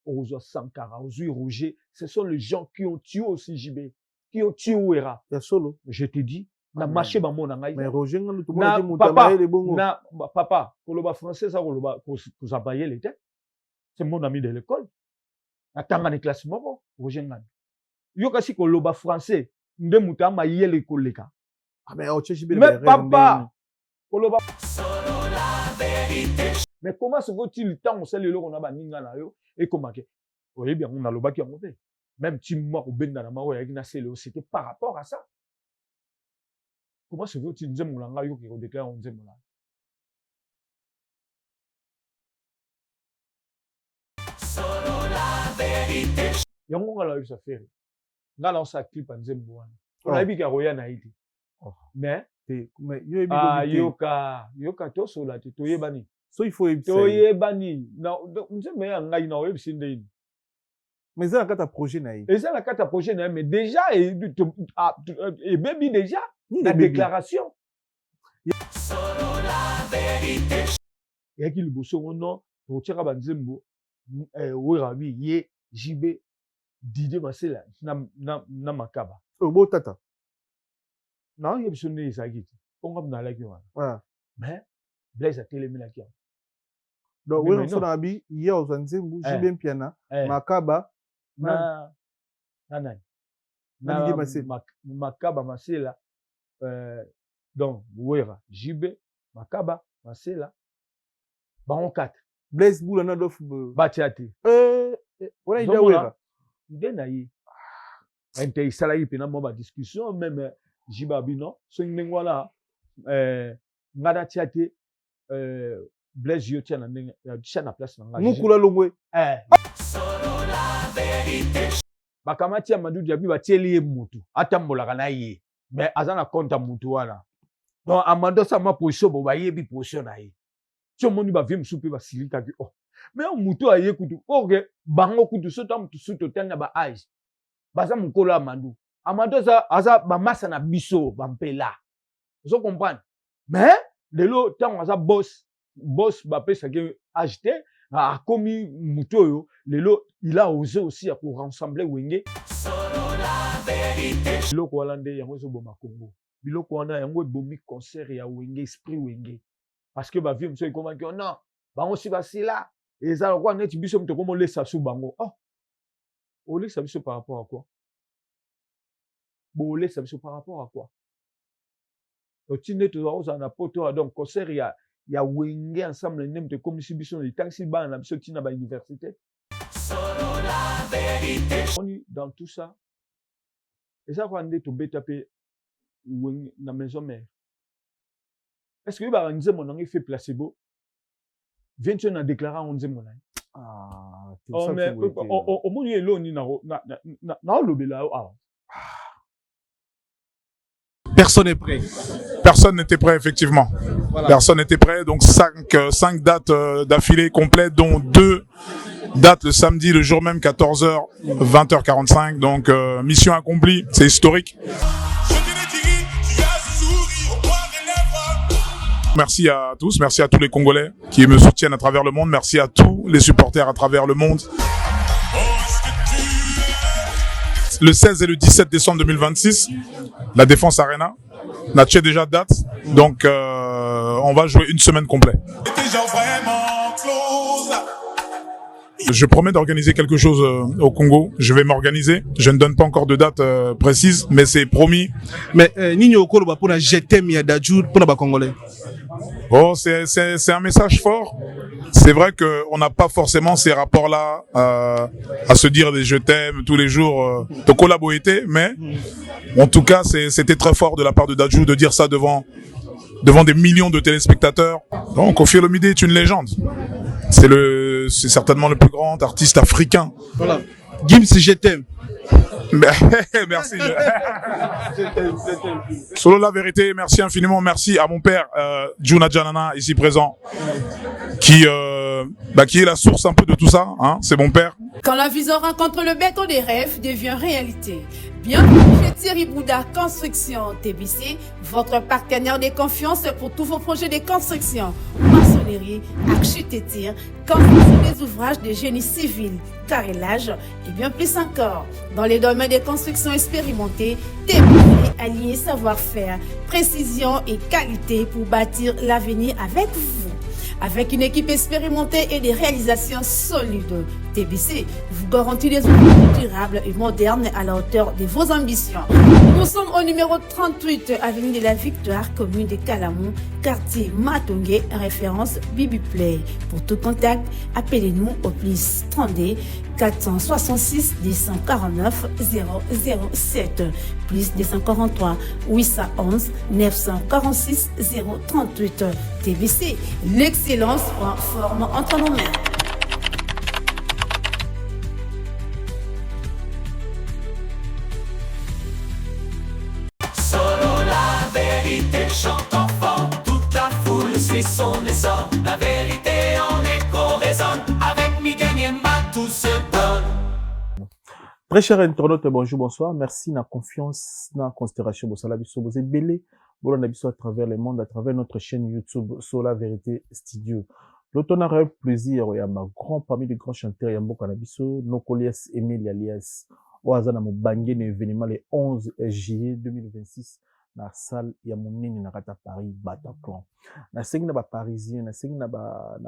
Ozo Sankara, Ozo Roger, ce sont les gens qui ont tué aussi JB, qui ont tué Ouera. Il y a solo. Je te dis, na marché ba mon ngai. Mais Roger, tout le monde Na dit Moutamaye les bons. na papa, koloba français ça koloba kuzabaye les têtes. C'est mon ami de l'école. Na tanga ni classe moko, Roger Ngan. Yo kasi koloba français, nde mutama yele koleka. Ah mais au JB Mais papa, koloba mais comment se vaut-il le temps on sait le qu'on a baninga na yo et comment que oui bien on a le baki en monté même si moi au benda na mawa yaki na selo c'était par rapport à ça. Comment se vaut-il nous mon langa yo qui déclare on dit mon langa solo la vérité yango ngala yo ça fait ngala on sa clip en zembo on a bi ka roya na iti mais yoka to sola ti to yebani. So il faut éviter. Bani. Non, on sait mais en gagne web sindé. Mais ça la carte projet naï. Et ça la carte projet naï mais déjà et baby déjà la déclaration. Solo la vérité. Et qui le bosso non pour tira banzembo oui ye JB Didier Masela na makaba. Oh beau tata. Non, il y a besoin de ça qui. On va dans la gueule. Mais Blaise a télémi la gueule. Donc, oui, on s'en a dit, hier, aux Anzembo, JB Piana, Makaba, Makaba, Masela, donc, Ouera, JB, Makaba, Masela, Baron 4. Blaise Boulana d'offre. Batiati. On a idée Ouera. Idée naïe. Inté, ça là, il y a une discussion, même Jibabi, non, c'est une voilà, Ngada Tiati, Blaise Yotia na place na nous kula longwe solo la vérité bakamati ya Madou Diaby batieli mutu atambola kana ye mais azana konta mutu wana donc amando sa ma position bo bayebi position na ye tio moni ba vie msupe ba silika ki oh mais mutu aye kutu okay bango kutu sota mutu suto tanya ba age baza mukolo amando sa aza ba massa na biso ba mpela vous comprenez mais lelo tant aza boss bapé ça que acheté a commis mutoyo lelo il a osé aussi pour rassembler wenge solo la vérité biloko hollandais yango zo boma Congo biloko wana yango bomi concert ya wenge esprit wenge parce que ba vie monsieur comment que non bango si basila et ça quoi net biso mto comme laisse sous bango oh on laisse biso par rapport à quoi bon laisse biso par rapport à quoi au tine to za na poto donc concert il y a wenge ensemble nem de comme si biso les taxi ban na biso tina ba université solo la vérité on est dans tout ça et ça quand on beta pe wenge na maison mère est-ce que ba nze mon fait placebo vient na déclarer on nze mon ah oh mais au moins il est na lobela ah. Personne n'est prêt. Personne n'était prêt, effectivement. Voilà. Personne n'était prêt. Donc 5 dates d'affilée complètes, dont 2 dates le samedi, le jour même, 14h, 20h45. Donc mission accomplie, c'est historique. Merci à tous, merci à tous les Congolais qui me soutiennent à travers le monde. Merci à tous les supporters à travers le monde. Le 16 et le 17 décembre 2026, la Défense Arena. On a déjà date, donc on va jouer une semaine complète. Je promets d'organiser quelque chose au Congo. Je vais m'organiser. Je ne donne pas encore de date précise, mais c'est promis. Mais Nino Okoloba pour la GTM Yadajou pour la Congolais. Oh, c'est un message fort. C'est vrai qu'on n'a pas forcément ces rapports-là à se dire des je t'aime tous les jours de collaborer, mais en tout cas, c'était très fort de la part de Dadju de dire ça devant des millions de téléspectateurs. Donc, Koffi Olomide est une légende. C'est certainement le plus grand artiste africain. Voilà. Gims, je t'aime. Merci. Solo la vérité, merci infiniment. Merci à mon père, Juna Janana, ici présent, qui est la source un peu de tout ça. Hein, c'est mon père. Quand la vision rencontre le béton des rêves devient réalité. Bienvenue chez Thierry Bouda Construction TBC, votre partenaire de confiance pour tous vos projets de construction, maçonnerie, architecture, construction des ouvrages de génie civil, carrelage et bien plus encore. Dans les domaines de construction expérimentés, TBC allié savoir-faire, précision et qualité pour bâtir l'avenir avec vous. Avec une équipe expérimentée et des réalisations solides, TBC vous garantit des outils durables et modernes à la hauteur de vos ambitions. Nous sommes au numéro 38, avenue de la Victoire, commune de Calamou, quartier Matongé, référence Bibi Play. Pour tout contact, appelez-nous au plus 32 466 249 007, plus 243 811 946 038. TBC, l'excellence prend forme entre nos mains. Solo la vérité chante enfant, toute la foule suit son essor. La vérité en écho résonne, avec Miguel Niemba tout se donne. Très chers internautes, bonjour, bonsoir. Merci na confiance, na considération. Vous êtes belé. Vous à travers le monde, à travers notre chaîne YouTube, sur la vérité studio. L'automne a eu plaisir, il y a ma grand parmi les grands chanteurs, il y a beaucoup d'habitants, Nokolias, Emile Alias, Oazana Moubangue, l'événement le 11 juillet 2026, dans la salle, il y a mon nini na Rata Paris, Bataclan. Na sengi na ba parisien, na sengi na ba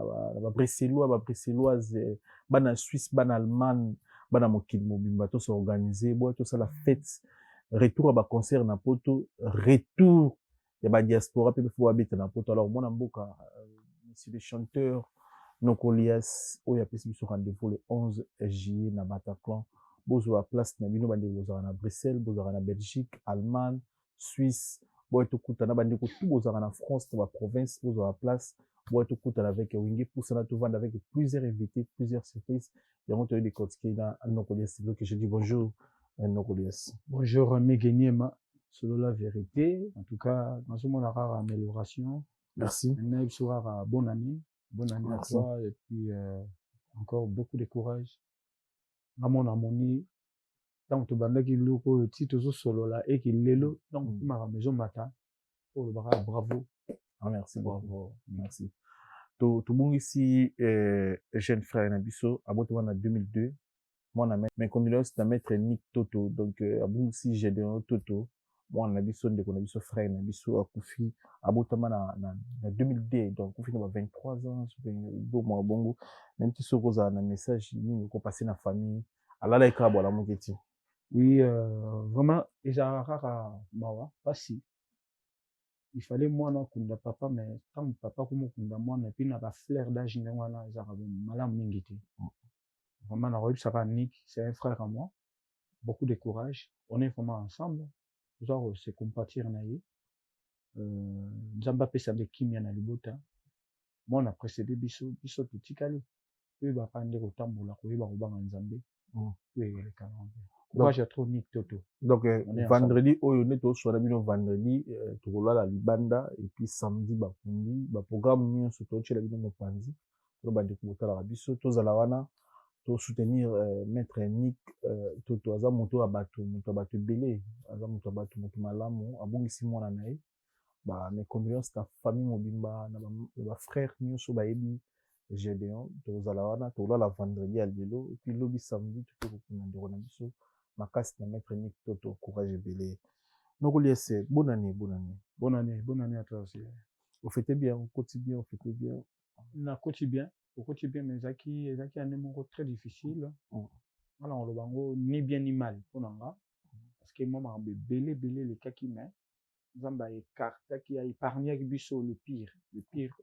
bruxelloise, na Suisse, na Allemagne, na mokili mobimba, tout s'organiser, tout ça la fête. Retour à ba concert na poto, retour ya ba diaspora pe faut habiter na poto. Alors mon amboka monsieur le chanteur Nokolias oya pesi biso rendez-vous le 11 juillet na Bataclan. Bozo a place na bino bande bozo na Bruxelles, bozo na Belgique, Allemagne, Suisse, bozo to kutana bande ko tout bozo na France, na province, bozo a place, bozo to kutana avec Wingi pour ça to vendre avec plusieurs invités, plusieurs surprises. Il y a monté des codes qui na Nokolias que je dis bonjour. Bonjour, Megeniema, selon la vérité. En tout cas, dans ce monde, on a amélioration. Merci. Bonne année. Bonne année Merci. à toi. Et puis, encore beaucoup de courage. Dans mon harmonie, tant que tu bandes qui l'eau, titre solo là, et qui l'élo, donc, ma maison matin. Oh, le bras, bravo. Ah, merci, bravo. Merci. Tout le monde ici, jeune frère Nabiso, à Botoman en 2002. Moi, on a mes condoléances de maître Nick Toto. Donc, à bon si j'ai de Toto, moi, on a biso de Konabiso frère, on a biso à Koufi, à Botaman en 2002. Donc, Koufi n'a 23 ans, bon, bongo. Même si ce rose a un message, nous, qu'on passe dans la famille, à la laïka, voilà, mon petit. Oui, vraiment, et j'ai rare mawa, pas si. Il fallait moi, non, kunda papa, mais tant papa, comme kunda moi, et puis, n'a pas flair d'âge, n'a pas malam mingiti. Vraiment, Nick, c'est un frère à moi. Beaucoup de courage. On est vraiment ensemble. Genre, c'est compatir naïe. Nzamba pesa de kimia na libota. Moi, on a précédé biso tout tikali. Puis, bah, quand on tambola, on va au nzambe. Oui, le calendrier. Courage à trop Nick Toto. Donc, vendredi, on est au soir, vendredi, tout la libanda, et puis samedi, bah, programme, nous, surtout, chez la vidéo, nous, panzi. Nous, bah, découvrir la biso, tous à la wana. Pour soutenir maître Nick toto aza moto abatu belé aza moto abatu moto malamu abongisi mwana nae ba mes condoléances ta famille mobimba na ba frère nyonso ba yebi Gédéon tozala wana tola vendredi à lelo et puis lobi samedi tout kokuna ndeko na biso makasi na maître Nick toto courage belé Nokolias bonne année À toi aussi. vous fêtez bien vous continuez bien vous fêtez bien Na quotidien au quotidien, mais Zaki a un numéro très difficile. Voilà, on le bango ni bien ni mal pour nanga. Parce que moi, m'a belé les cas qui met. Zamba écarte qui a épargné biso le pire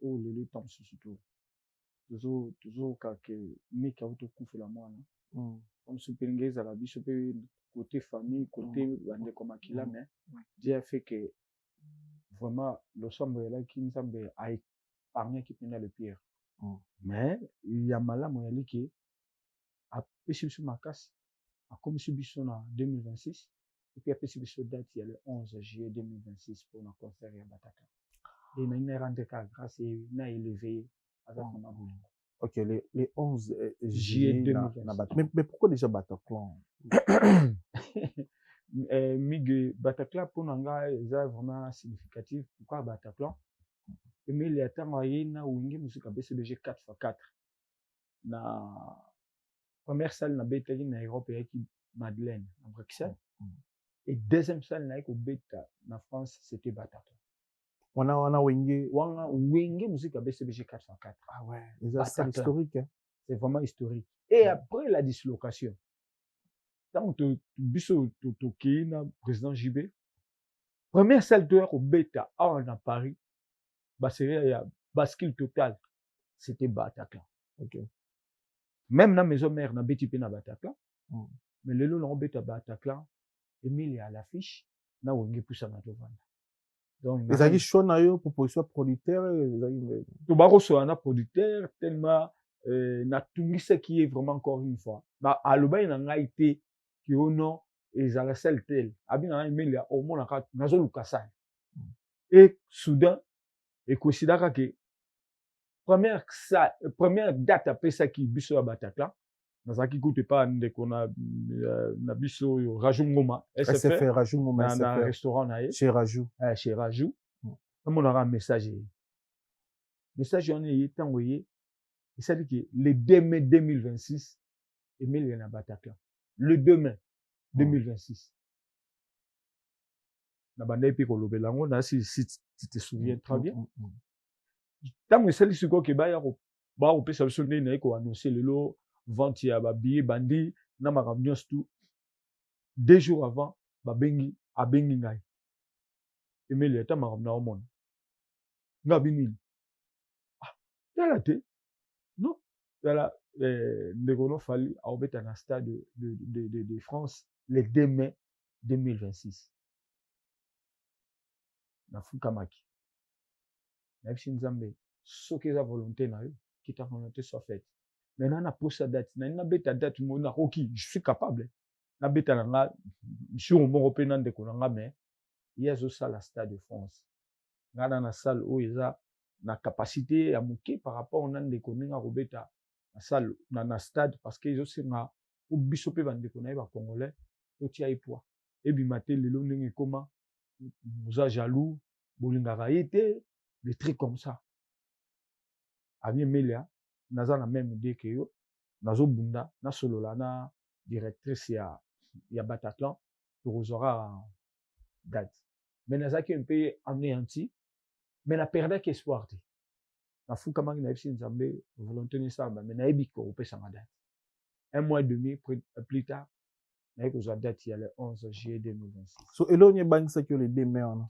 oh le temps surtout. Toujours quand mais qui a auto coup la moi. Comme supingez à la biso côté famille, côté bande comme akila mais Dieu a fait que vraiment le somme là qui nous a épargné qui pendant le pire. Mais il y a malamu ya liki a pesi biso makasi a komisi biso na 2026 et puis a pesi biso date ya le 11 juillet 2026 pour na concert ya Bataka et na ina rendre ka grâce et na élevé aza kama bolingo. OK, les 11 juillet 2026. Mais pourquoi déjà Bataclan? Mige Bataclan pour nanga eza vraiment significatif. Pourquoi Bataclan? Emile atanga yena wingi musique BCBG 4x4 na première salle na betaki na Europe yaki Madeleine à Bruxelles. Et deuxième salle na yako beta na France c'était Bataclan. Wana Wingi musique BCBG 4x4. Ah ouais, c'est historique. Hein. C'est vraiment historique. Et après la dislocation, tant que biso na président JB, première salle de au beta à Paris, il y a bascule total, c'était Bataclan. Okay. Même dans la maison mère, na beti pe na Bataclan. Mais le long on beta Bataclan, Emile à l'affiche, na wingi poussa na tovanda. Donc les amis choix na yo proposition producteur to baro so na producteur tellement na tungisa qui est vraiment encore une fois. Ba aloba na ngai te qui ono ezala sel tel. Abi na Emile au mona ka nazo lukasa. Et soudain et considère que première date après ça qui biso à Bataclan nazaki coûte pas ndeko na biso Rajou Ngoma SFR Rajou Ngoma na restaurant na chez Rajou on a un message on est envoyé et ça dit que le 2 mai 2026 Emile est à Bataclan le 2 mai 2026 na banda epi ko lobelango na si tu te souviens très bien. Tant que celle-ci ko ke ba ya ko ba ko pesa biso ndeni na ko annoncer lelo vente ya ba billet bandi na makambo tout 2 jours avant ba bengi abengi ngai Emile ta makambo na omona ngabi nini tala te non tala ndeko no fali a obeta na stade de France le 2 mai 2026 na fukamaki na bisi nzambe soki eza volonté na yo qui ta volonté soit faite maintenant na posa date na beta date mo na roki je suis capable na beta na nga sur moko pe na ndeko na nga mais yezo sala stade de France ngana na salle o eza na capacité ya moke par rapport na ndeko ninga robeta na salle na stade parce que yezo senga ou biso pe bandeko na ba congolais to tia ipwa et bimate lelo ndenge koma vous a jaloux bolingaka été des trucs comme ça ami Melia naza na même idée que yo nazo bunda na solola na directrice ya Bataclan pour aura date mais nazaki un peu anéanti mais na perdre espoir te na fuka mangi na bisi nzambe volonté ni samba mais na ebi ko pesa ma date un mois et demi plus tard na ko za date ya le 11 juillet 2026 so elonye bangisa que le 2 mai on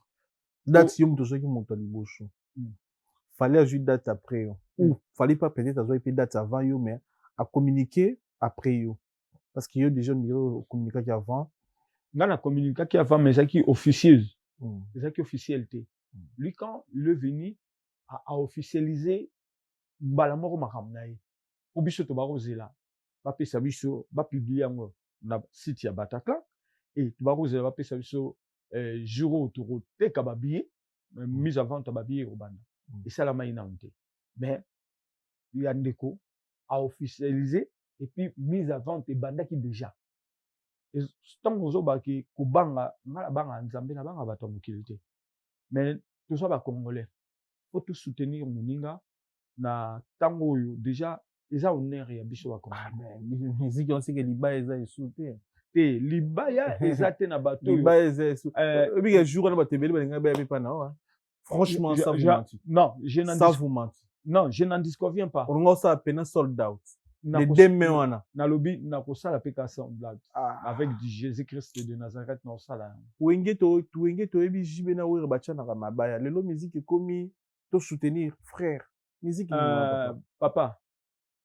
date yom to soki moto liboso fallait ajouter date après yo ou fallait pas peut-être avoir une date avant yo mais à communiquer après yo parce qu'il y a déjà une communiquer avant ngana communiquer qui avant mais ça qui officieuse c'est qui officialité lui quand il est venu à officialiser mbala moko makamnaye ou biso to barozela ba pesa biso ba publier ngo na site ya Bataclan et to barozela ba pesa biso jour autour te ka ba billet mise avant ta ba billet robanda et ça la maina onté mais il y a ndeko à officialiser et puis mise à vente et banda qui déjà et tant ozo ba ki kubanga ngala banga nzambe na banga bato mokilité mais tout ça ba congolais faut tout soutenir moninga na tango yo déjà eza honneur ya biso ba congolais musique on sait que liba eza esouté te libaya eza te na bato liba eza esouté bi jour na batebeli balinga ba pa na franchement ça vous mentit non je n'en disconviens pas on a ça peine sold out les 2 mai wana na lobby na ko sala pe ka semblable avec du Jésus-Christ de Nazareth na sala wenge to ebi jibe na wira bachana ka mabaya lelo musique komi to soutenir frère musique papa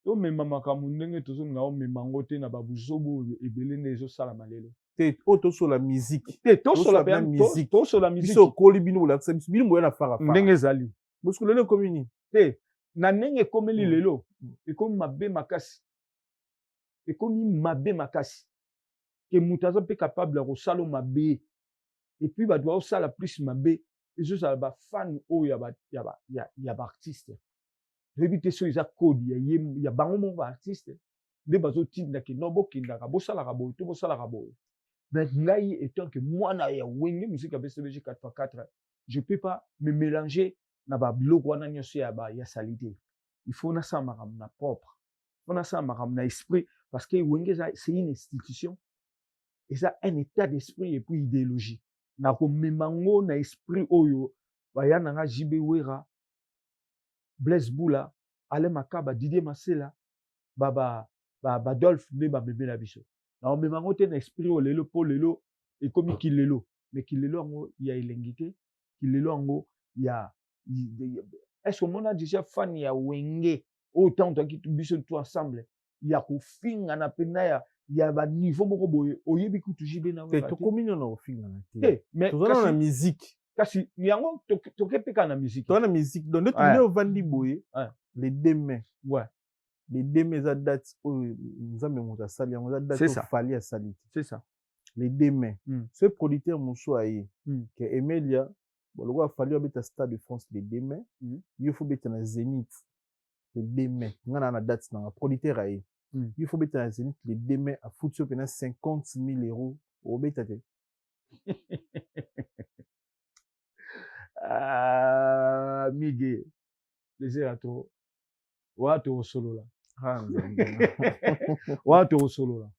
to mema makambo ndenge tozo nga o memango te na babuzobo ebele nezo sala malelo te to so la musique te to so la musique to so la musique so koli bino la bino moya na fara ndenge zali parce que lelo komini te na ndenge komeli lelo ekomi mabe makasi ke mutu aza mpe capable ya kosala mabe et puis bato baosala plus mabe ezozala bafan oyo ya baartiste toyebi te so eza code ya bango moko baartiste nde bazotindaki no bokendaka bosalaka boye to bosalaka boye Mais ngai étant que moi na ya wenge musique avec CBG 4x4, je peux pas me mélanger na ba blog wana nyoso ya salité. Il faut na ça na propre. On a ça na esprit parce que wenge c'est une institution et ça un état d'esprit et puis idéologie. Na ko memango na esprit oyo ba ya na JB Wera, Blaise Boula, Ale Makaba, Didier Masela, Dolph ne ba bébé la biso. Na memango te na esprit o lelo po lelo et comme kilelo, mais kilelo ngo ya elengité, kilelo ngo ya est-ce qu'on a déjà fan ya wenge autant toi qui biso tout ensemble ya ko finga na pena ya ba niveau moko boye oyebi kutu JB na Wera. To komino na finga na te. Mais to na musique. Kasi yango to kepeka na musique. To na musique donc notre ne vandi boye les 2 mai. Ouais. Les 2 mai za date nzambe moto asali yango za date fali asali. C'est ça. Les 2 mai. Ce producteur Moussou aye que Emelia boloko afali obeta Stade de France les 2 mai. Il faut beta na Zénith les 2 mai. Ngana na date na producteur aye. Il faut beta na Zénith les 2 mai à foutu pena 50 000 € au beta te. Miguel, plaisir à toi. Wato solo là. Wato solo là.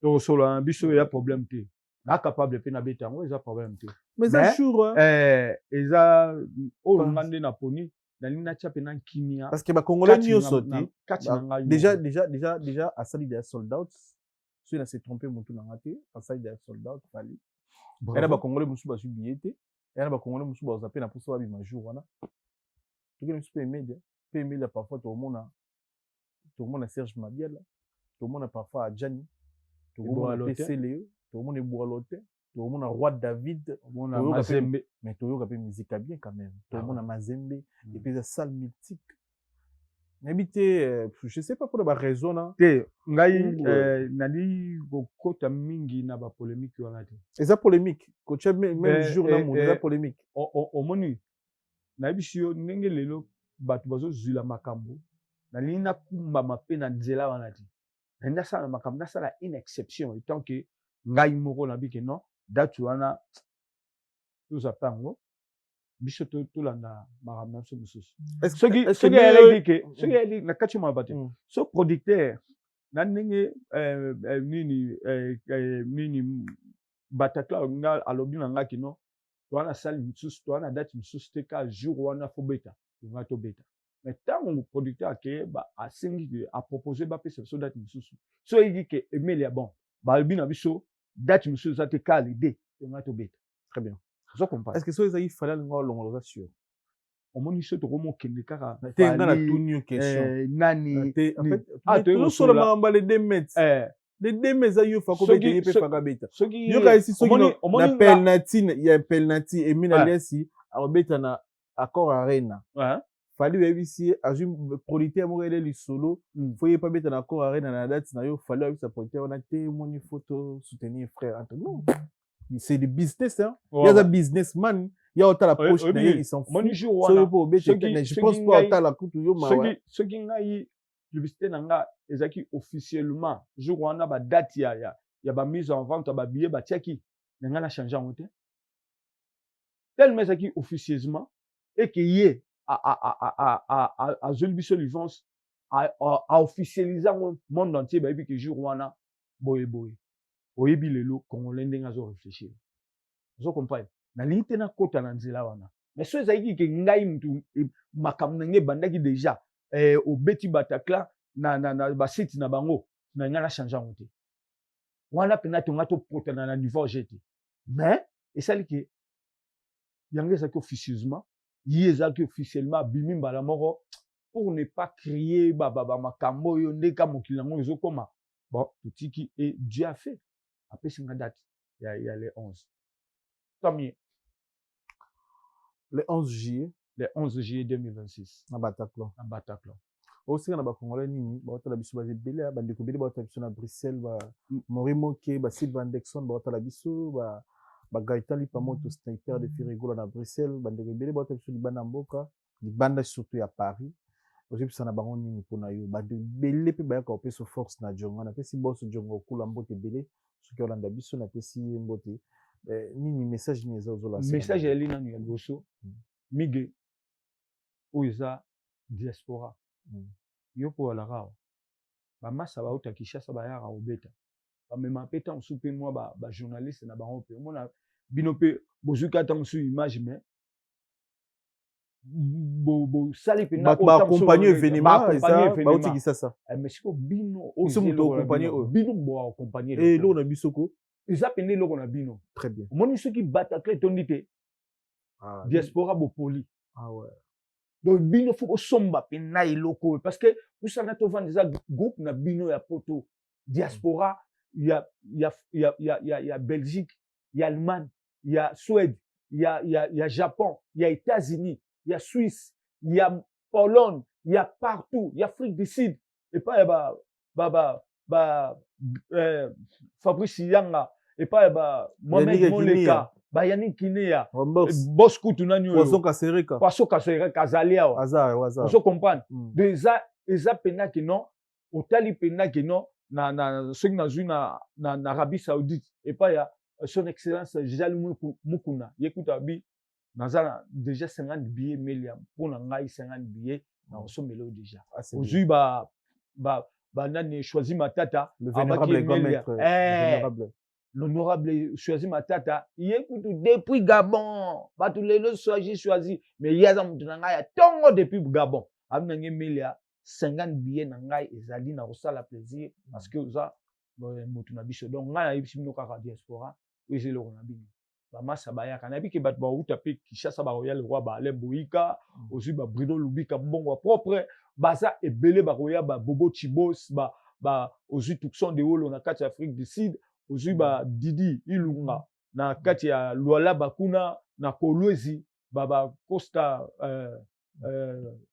To solo là, biso ya problème te. Na capable pe na beta ngo eza problème te. Mais un jour eza o ngande na poni na lina cha pe na kimia. Parce que ba congolais nyo sauté. Déjà à sali des sold out. Si on s'est trompé mon tout na raté, à sali des sold out fali. Era ba congolais musu ba subiete. Era ba congolais musu ba zaper na poso ba bi jour wana. Tu connais super media parfois tout le monde a Serge Mabiala, tout le monde a parfois Adjani, tout le monde a PCLE, tout le monde a Bouralote, tout le monde a Roi David, tout le monde a Mazembe, mais tout le monde a musique bien quand même, tout le monde a Mazembe, et puis la salle mythique. N'habitez, je sais pas pour la raison là. Ngai nali kota mingi na ba polémique wana te. Et ça polémique, coach même jour na mon ça polémique. Au monu na bisio ndenge lelo batu bazo zula makambo. Na lina kumba mape na nzela wana te. Nda sala makambo na sala une exception étant que ngai moko na bike non datu wana tout pango. Biso to landa makambo so mususu. Est-ce que na kati mo abate. So producteur na ndenge nini Bataclan nga alobi na ngaki no. To wana sala mususu to wana date mususu te ka jour wana fo beta. To to beta. Mais tant que le producteur a proposé de faire ce date mususu. So il dit que Emelia bon, balbi na biso date mususu ça te cale idée, to to beta. Très bien. Je comprends. Est-ce que ça il fallait ngo longo sûr? Au moins so to komo kende kaka. Te ngana tout new question. Nani en fait tout sur le les 2 mètres. Les 2 mètres yo fa ko beta yepe fa beta. Yo ka ici so na penalty il y a penalty et mina lesi a beta na accord arena. Ouais. Fallait vérifier azum producteur mo ele li solo faut y pas mettre na accord arena na date na yo fallait avec sa producteur on a témoigné photo soutenir frère non c'est du business hein il y a des businessman il y a autant la poche ils sont fous je pense pas autant la coupe yo ma ce qui ngai publicité nanga ezaki officiellement jour wana ba date ya ba mise en vente ba billet ba tiaki nanga na changer en hôtel tellement ezaki officieusement et que yé à Zolbiso Livance à officialiser le monde entier bah que jour wana boye oyebi lelo congolais ndenga zo réfléchir zo comprendre na lite na kota na nzela wana mais so ezaki ke ngai mtu makambo nenge bandaki déjà au beti Bataclan na ba site na bango na ngana changer ngote wana pena tonga to potana na niveau jeté mais et ça que yanga ça que officieusement yezaki officiellement bimi mbala moko pour ne pas crier makambo yo ndeka mokili nango ezokoma bon tutiki et Dieu a fait après c'est une date il y a les 11 tant mieux le 11 juillet 2026 na Bataclan aussi na ba congolais nini ba otala biso ba zebele ba ndeko bele ba otala biso na Bruxelles ba Morimo ke ba Sylvain Dexon ba otala biso ba Gaëtan Lipamoto sniper de Firigola na Bruxelles bande rebelle ba tabiso libanda mboka libanda surtout ya Paris ozebisa na bango nini mpona yo bato ebele mpe bayaka kopesa force na jongo napesi boso jongo okula mbote ebele soki olanda biso napesi ye mbote nini message nini eza ozolasa message yali nanu ya liboso mige oyo eza diaspora yo mpo alaka awa bamasa bauta kishasa bayaka kobeta bamema mpe ntango mosusu mpe mwa bajournaliste na bango mpe omona bino mpe bozwiki ata mosusu image mais bosali mpenza baakompagne événement eza bauti kisasa mais siko bino oyo moto okompagne oyo bino boakompagne eloko na biso ko eza pende eloko na bino très bien omoni soki Bataclan etondi te diaspora bopoli donc bino fo bosomba mpena eloko oyo parce que usana tovanda eza groupe na bino ya poto diaspora ya Belgique ya Allemagne ya Suède ya Japon ya États-Unis ya Suisse ya Pologne ya partout ya Afrique du Sud et pas Fabrice Yanga et pas Mohamed Moleka Yannick Kineya boss kutu nani oyo Poisson Kasereka azali awa ozo comprendre déjà eza pena que non otali pena que non na soki nazwi na Arabie Saoudite et pas ya son excellence Jali Mukuna yekuta bi naza déjà 50 billets milliards pour na ngai 50 billets na osomela déjà ozwi ba nani choisi matata le vénérable vénérable l'honorable choisi matata yekutu depuis Gabon batu lelo choisi mais yaza mutu na ngai tongo depuis Gabon abina nge milliards 50 billets na ngai ezali na kosala plaisir parce que oza mutu na biso donc ngai nayebisi bino kaka diaspora oyo eza eloko na bino bamasa bayaka nayebi ke bato bauta mpe Kinshasa bakoya leroy baale boyika ozwi Bruno Lubika mbongo propre baza ebele bakoya Bobo Chibos ozwi Tucson de Wolo na kati ya Afrique du Sud ozwi Didi Ilunga na kati ya Lualaba kuna na Kolwezi Costa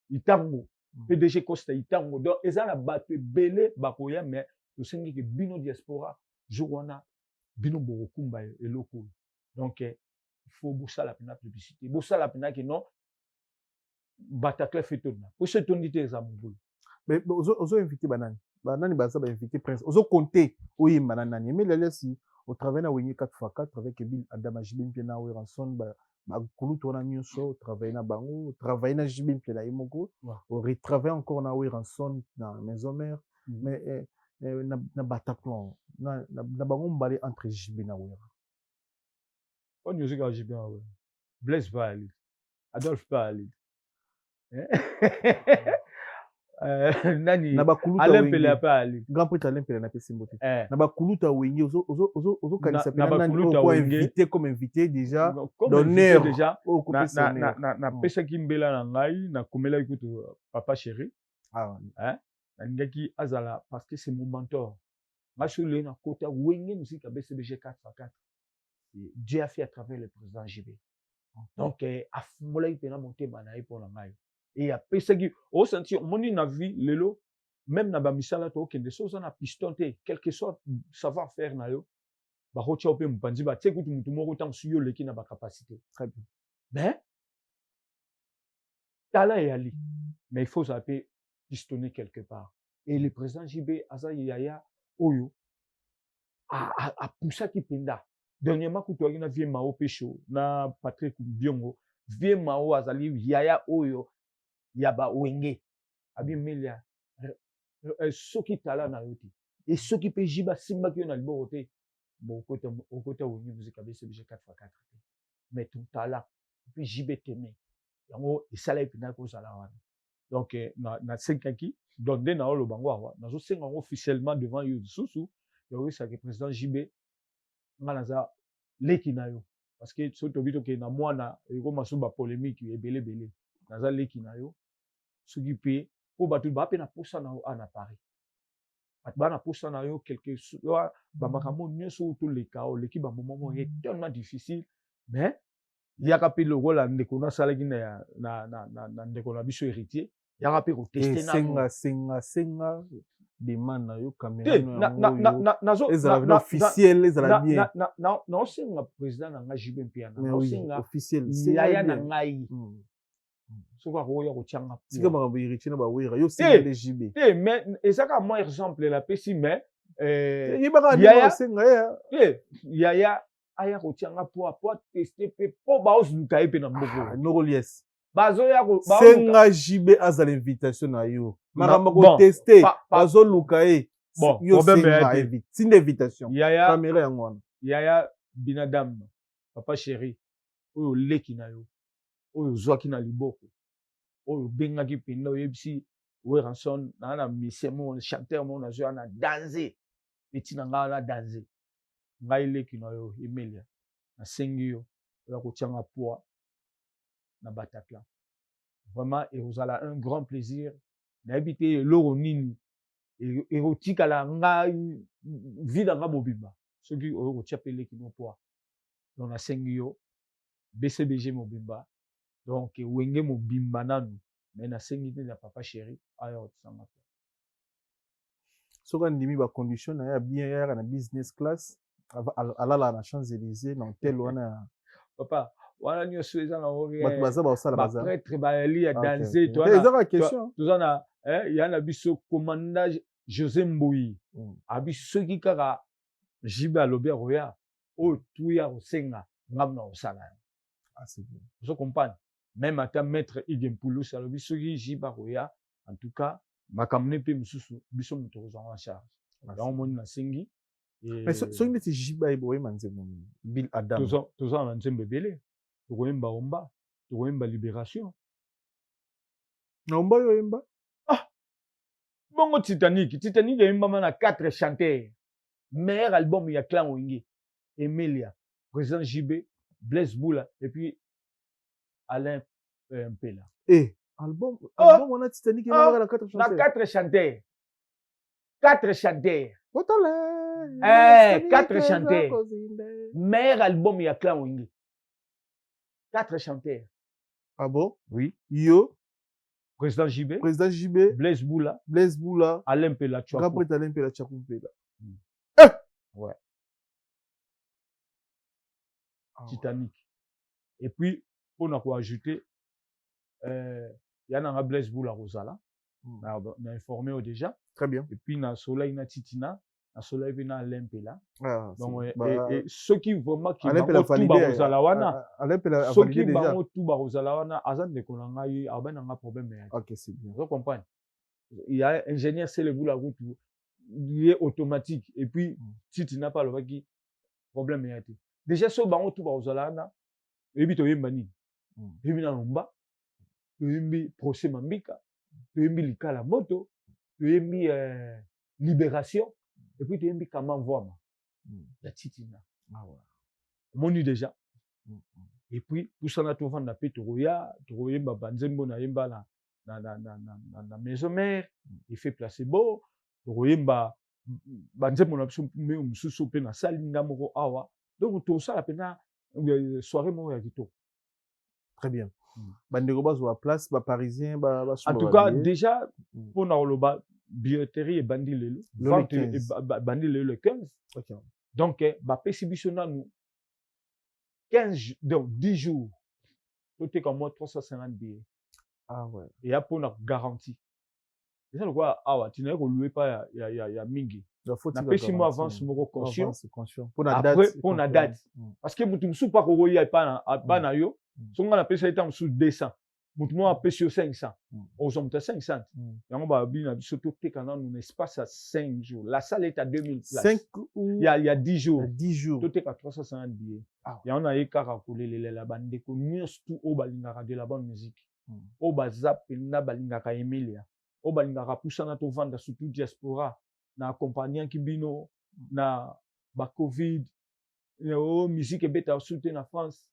Itango PDG Costa Itango donc eza na bato ebele bakoya mais tosengi ke bino diaspora jour wana bino bokokumba eloko donc il faut bosala pena publicité bosala pena que non Bataclan fait tona pour ce tondi te eza mobulu mais ozo inviter banani baza ba inviter prince ozo compter oyimba na nani mais là si au travail na wenye 4x4 avec Bill Adama Jibin pena o ranson kulu tona nyonso travailler na bango travailler na Jibin pena imoko o retravailler encore na o ranson na maison mère mais na Bataclan na bango mbale entre Jibin na Wera on musique à Jibin na Wera Blaise va aller Adolphe va aller nani Alain Pele pa aller grand prêtre Alain Pele na pesi mbote na bakuluta wengi ozo kanisa pena nani ko invité comme invité déjà d'honneur déjà na pesa kimbela na ngai na komela ikutu papa chéri nangaki azala parce que c'est mon mentor machule na kota wengi musique à BCBG 4x4 Dieu a fait à travers le président JB donc afungola ipena motema na ye pona ngai et a pesaki au senti moni na vie lelo même na ba misala to kende so na piston te quelque soit savoir faire na yo ba rocha ope mpanzi ba tsekutu mutu moko tant suyo leki na ba capacité très bien mais tala yali mais il faut s'appeler pistonner quelque part et le président JB asa yaya oyo a poussa ki penda dernièrement kutoaki na vie mao pecho na Patrick Biongo vie mao azali yaya oyo yaba wenge abi melia soki tala na yoti et soki pe jiba simba ki na liboro te bon côté wenge musique à BCBG 4x4 mais tout tala puis jibe teme yango esala epina ko sala wana donc na 5 ki donc na olo bango awa nazo senga officiellement devant yo susu yo ça que président JB nganaza leki na yo parce que so tobito ke na mwana eko masuba polémique ebele naza leki na yo soki pe po bato bape na posa na ana Paris bato bana posa na yo quelque soit bamakambo nyonso to leka o leki ba moment est tellement difficile mais yaka pe le rôle ndeko na salaki na ndeko na biso héritier yaka pe ko tester na senga demande na yo caméra nazo ezala officiel ezala bien na osenga président na nga JB Mpiana na osenga officiel yaya na ngai soki akoya kotianga tika makambo héritier na bawera yo Eh. sengele JB mais ezaka mwa exemple napesi mais yebaka Yaya. ndenge osenga ye yaya aya kotianga po ateste mpe po baozuluka ye mpe na mboko nokolies bazoya senga JB aza l'invitation na yo makambo bon, koteste pa- bazoluka ye Bon, yo problème senga ya te. invite sinda invitation yaya kamera yango wana yaya binadam papa chéri oyo oleki na yo oyo ozwaki na liboko oyo obengaki mpenza oyebisi weranson naa na misie mo chanteur mo nazwa na danse etina ngai wana danse ngai leki na yo emelia nasengi yo oya kotianga poa na Bataclan vraiment ekozala un grand plaisir nayebi te eloko nini ekotikala ngai vi na nga mobimba soki oyo kotia mpe leki no poa donc nasengi yo bcbg mobimba donc wenge mobimba nanu mais nasengi te na papa chéri aya kotisanga poa soki andimi bacondition na ye ya bien yaka na business class alala na Champs-Élysées na hotel wana ya papa wana nyonso eza na bato baza baosala baza baprêtre bayali ya Ah, danse okay. ezaka question toza na ya na biso commanda José Mboyi abi soki kaka jibe alobi akoya oyo tuya kosenga ngamu na kosala ozo comprendre même ata maître Igempulus alobi soki jibe akoya en tout cas makambo ne mpe mosusu biso moto kozwanga en charge yango moni nasengi mais soki neti JB ayeboyeba nzembo Bill Adam toza na nzembo ebele tokoyemba omba tokoyemba libération na omba oyo oyemba bongo Titanic eyembama na 4 chanteurs meilleur album ya Clan Wenge Emelia président JB Blaise Boula et puis Alain Mpela album wana Titanic eyembaka na 4 na chanteurs 4 chanteurs 4 chanteurs meilleur album ya Clan Wenge 4 chanteurs ah bon oui yo président JB Blaise Boula Alain Mpela grand prêtre Alain Mpela Tchakou Mpela ouais Titanic et puis on a quoi ajouter y en a Blaise Boula Rosala na informé déjà très bien et puis na Soleil na Titina na Soleil na Alain Mpela donc et ceux qui vraiment qui Alain Mpela validé Rosala wana Alain Mpela ceux validé qui déjà tout ba Rosala wana azan de konanga yi abana nga problème OK c'est bien vous comprenez il y a ingénieur c'est le bout la route lié automatique et puis Titina pas le qui problème ya te déjà ceux bango tout ba Rosala wana ebi to yemba ni ebi na lomba toyembi procès mambika toyembi likala moto toyembi libération et puis toyembi kama mvwama ya Titina moni déjà et puis pusana tovanda pe tokoyemba banzembo na yemba na maison mère il fait placebo tokoyemba banzembo na biso mosusu mpe na salinga moko awa donc tosala pena soirée moko ya kitoko très bien bandeko bazwa place baparisien en tout cas déjà mpona koloba billetterie ebandi lelo vente ebandi lelo le 15 donc bapesi biso nanu 15 donc 10 jours toteka mwa 350 billets eya mpona garantie eza lokola awa tinaye kolue pa ya mingi napesi mo avance moko conscient après mpona date parce que motu mosusu mpa kokoya epa na yo songa napesi ye ntango mosusu 200 motu moko apesi yo 500 ozwa moto ya 500 yango babi na biso toteka nanu na espace ya 5 jours la salle est à 2000 places il y a 10 jours toteka 350 billets yango naye kaka kolelelela bandeko nyonso tu oyo balingaka de la bonne musique oyo baza mpenza balingaka Emelia oyo balingaka pusana tovanda surtout diaspora na accompagnanki bino na bacovid oyo musique ebetaka su te na France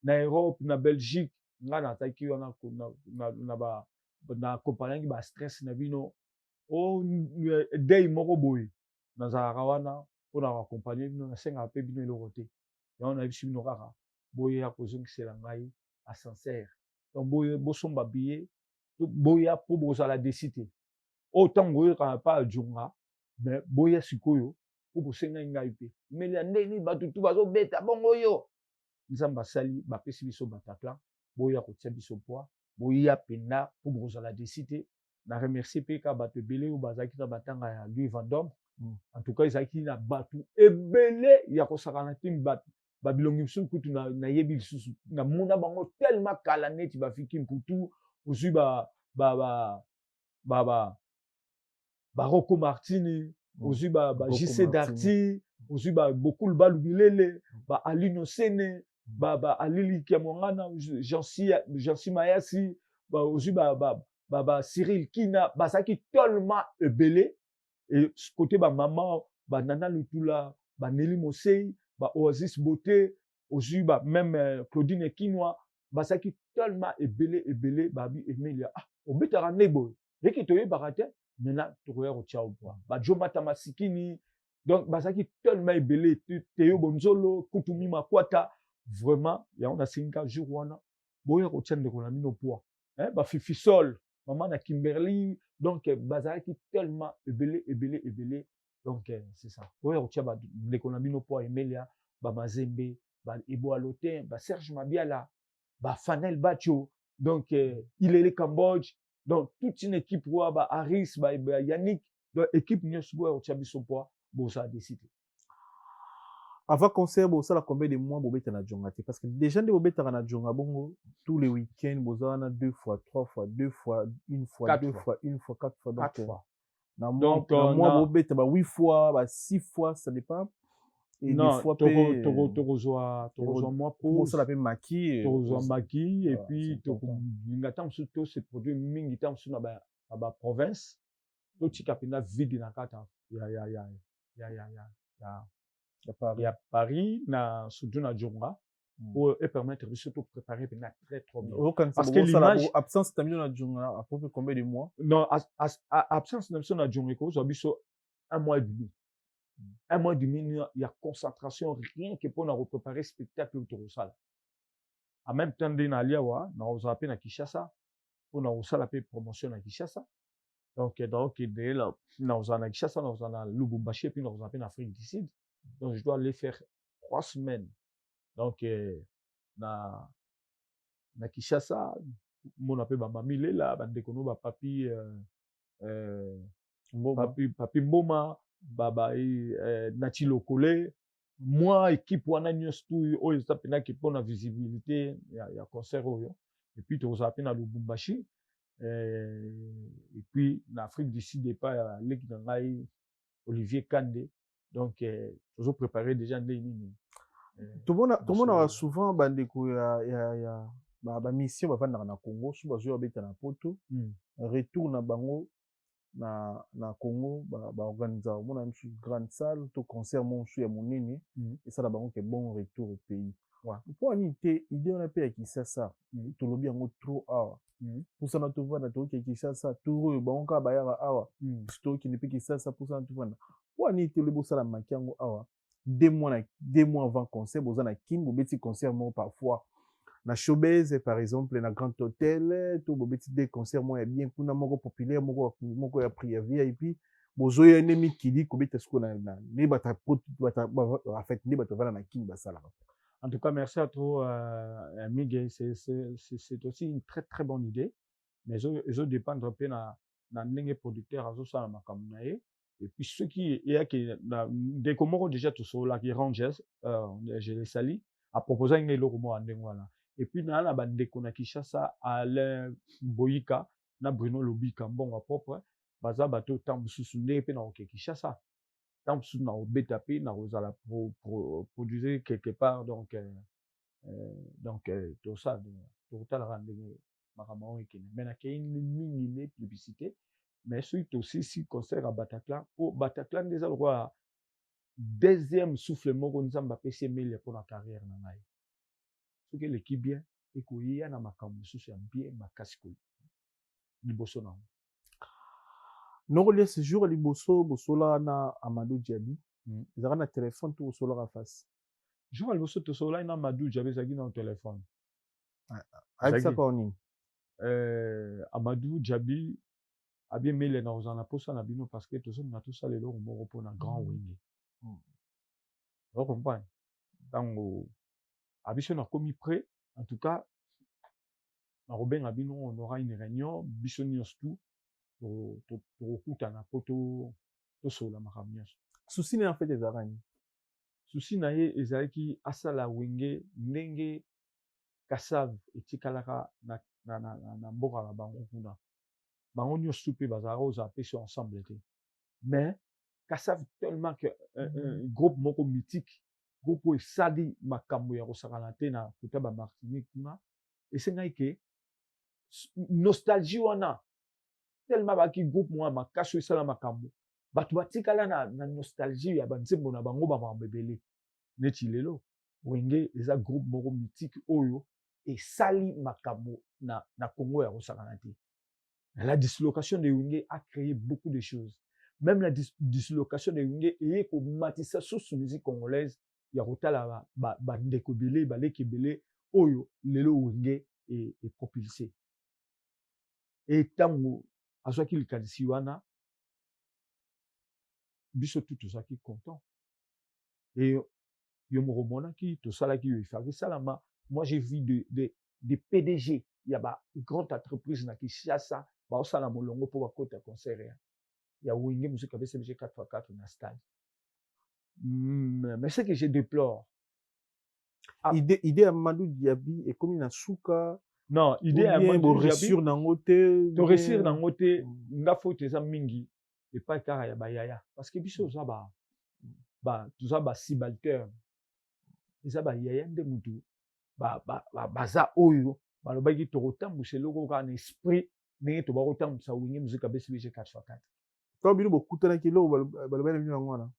na Europe na Belgique nga nazalaki wana na accompagnanki bastress na bino o dei moko boye nazalaka wana mpona koaccompagne bino nasengaka mpe bino eloko te yango nayebisi bino kaka boya kozongisela ngai ascenseur donc bosomba billet boya mpo bozala desi te oyo ntango oyokana pa ajonga mais boya sikoyo mpo bosengai ngai mpe Emelia ndeni bato tu bazobeta bongo oyo nzambe asali bapesi biso Bataclan boya kotia biso poa boya pena pour bozala décider na remercier pe ka bato ebele ou bazaki na batanga ya Louis Vendôme. En tout cas ezaki na bato ebele ya kosakana tim bato babilongi biso kutu na yebi lisusu na mona bango tellement kala neti bafiki mputu ozwi Rocco Martini ozwi JC Darty ozwi Bokul Balubilele Alino Sene Alili Kiamongana Jansi Mayasi ozwi Cyril Kina bazaki tellement ebele et côté maman Nana Lutula Nelly Mosei Oasis Beauté ozwi même Claudine Ekinwa bazaki tellement ebele babi Emilia obetara nebo reki toyebaka te maintenant tokoya kotia au point Joe Matamasikini donc bazaki tellement ebele Théo Bonzolo Kutumi Makwata vraiment ya on a 5 jours wana boya kotia ndeko na mino poids Fifi Sol maman na Kimberly donc bazaki tellement ebele donc c'est ça boya kotia ndeko na mino poids Emilia Mazembe Ebo Alotin Serge Mabiala Fanel Bacho donc il est le Cambodge donc toute une équipe Harris Yannick donc équipe nyosbo au Tchabiso poids ça a décidé avant concert ça la combien de mois bobeta na jonga parce que déjà de bobeta na jonga bongo tous les week-ends bozana 2 fois 3 fois 2 fois 1 fois 2 fois 1 fois 4 fois donc 4 fois na mois bobeta 8 fois 6 fois ça dépend et non, des fois tokozwa moi pour ça l'appelle maquis et puis ngata surtout ces produits mingi tam sur na province to tika pena vide na kata ya Paris na surtout na Djonga pour permettre de surtout préparer pena très trop bien parce que l'image absence de na Djonga à peu près combien de mois non absence de na Djonga ko so biso 1 mois et demi 1 mois et demi, il y a concentration, rien que pour nous préparer spectacle au Torosal. En même temps, nous avons appelé à Kinshasa, pour nous faire promotion à Kinshasa. Donc, nous avons à Kinshasa, nous avons à Lubumbashi, puis nous avons appelé en Afrique du Sud. Donc, je dois aller faire 3 semaines. Donc, na Kinshasa, mon appel Mamile, là, Bandekono, Papi Mboma. Nati Lokole moi équipe wana nyostou oyo zapena ki pona visibilité ya concert oyo et puis to zapena na Lubumbashi et puis na Afrique du Sud pas l'équipe ngai Olivier Kande donc toujours préparé déjà nini tout le monde a souvent bandeko ya mission bavanda na Congo so bazo beta na poto retour na bango na Congo organiser une grande salle to concert mon chou ya monene et ça la bango que bon retour au pays pour unité idée on a pas qui ça to lobi yango trop awa pour ça na to vana to qui ça tout bango ka bayara awa sto qui ne peut qui ça pour ça to vana pour unité le bossa la makiango awa 2 mois avant concert bozana kin bo beti concert mo parfois na showbiz par exemple na Grand Hôtel to bobeti des concerts moi bien kuna moko populaire moko ya prix ya VIP bozo ya nemi kili ko beta sko na ne bata en fait ne bata vala na king basala. En tout cas merci à toi Miguel c'est aussi une très très bonne idée mais je dépendre un peu na ndenge producteur azo sala makambo na ye et puis ceux qui est que des komoko déjà tout sur la qui Rangers je les salue à proposer une eloko mo andenge wana. Et puis na bandeko na Kinshasa Alain Boyika na Bruno Lobika mbongo propre baza bato tamsusu nde pe na Kinshasa tamsusu na obeta pe na kozala produire quelque part donc tout ça total rendez makamao ekene mais na kei mingi ne publicité mais surtout aussi si concert à Bataclan pour Bataclan déjà le roi deuxième souffle moko nzamba pesi mele pour la carrière na ngai que l'équipe bien et qu'il y a na makambo susu bien makasi ko liboso na non le séjour liboso bosola na Amadou Diaby ezaka na téléphone tout bosola ka face jour liboso to sola na Amadou Diaby zaki na téléphone avec ça quoi nini Amadou Diaby a bien mele na ozana posa na bino parce que to so na tout ça le moko pour na grand wing vous comprenez tango abiso na komi prêt en tout cas Robin Abino, on aura une réunion, Bissoni tout, tokutana po tosola makambo nyonso. Souci na en fait des araignées. Susi na ye ezalaki asala wenge ndenge kasave etikalaka na mboka na bango kuna. Bango nyonso mpe bazalaka ozala mpe so ensemble te. Mais kasave tellement que groupe moko mythique, groupe oyo esali makambo ya kosakana te na kota ba Martinique kuna, esengaki ke nostalgie wana tellement baki groupe mwa makasi oyo esala makambo bato batikala na nostalgie ya banzembo na bango bamakambo ebele neti lelo wenge eza groupe moko mythique oyo esali makambo na Congo ya kosakana te. La dislocation de Wenge a créé beaucoup de choses. Même la dislocation de Wenge est comme matissa sous musique congolaise ya kotala ba ndeko belé baleki belé oyo lelo Wenge est propulsé. Et tango azwaki likanisi wana biso tout ça qui content. Et yo mo remonaki to sala ki yo ifaki salama. Moi j'ai vu des PDG, il y a ba grande entreprise na Kinshasa, ba osala molongo po ba kota concert ya. Ya Wenge musique avec CBG 4x4 na stade. Mais ce que je déplore. Idée à Amadou Diaby est comme une souka. Non, idée à Amadou Diaby. Réussir dans côté. To réussir dans côté, nga faut eza mingi et pas kara ya ba yaya parce que biso za ba tout ça ba subalterne. Eza ba yaya nde mutu. Baza oyo balobaki tokotambwisa eloko kaka na esprit ndenge tobakotambwisa Wenge musique avec CBG 4x4. To bino bokutanaki eloko balobaki na bino yango wana.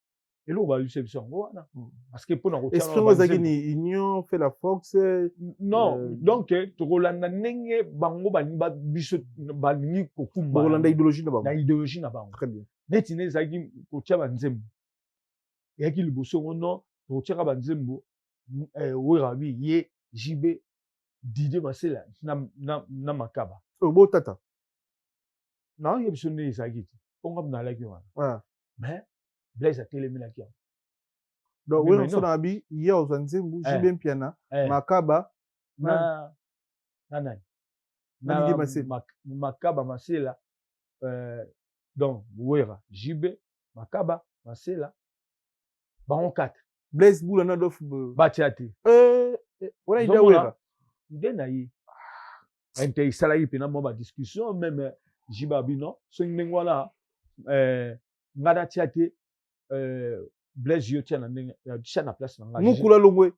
Eloko balobisa biso yango wana parce que mpona kotia esprit ngo ezalaki ni union fait la force. Non, donc tokolanda ndenge bango balingi biso balingi kokumba kolanda idéologie na bango. Na idéologie na bango. Très bien. Neti ne ezalaki kotia banzembo eyaki liboso ngo non tokotiaka banzembo werabi ye JB Didier Masela na makaba. Beau tata. Non, il y a besoin de ça qui. On va dans la gueule. Mais Blaise a télé la gueule. Donc oui, on s'en a habillé hier aux Anzembo, JB Piana, makaba. Na makaba Masela. Donc wera JB makaba Masela. Baron 4. Blaise Boula na dof batiate. Voilà idée wera. Idée na yi. Ente isala yi pena mo ba discussion même Jibabi non so ndenge wala ngada tiate Blaise yo tia na ndenge ya na place na ngada. Mukula longwe.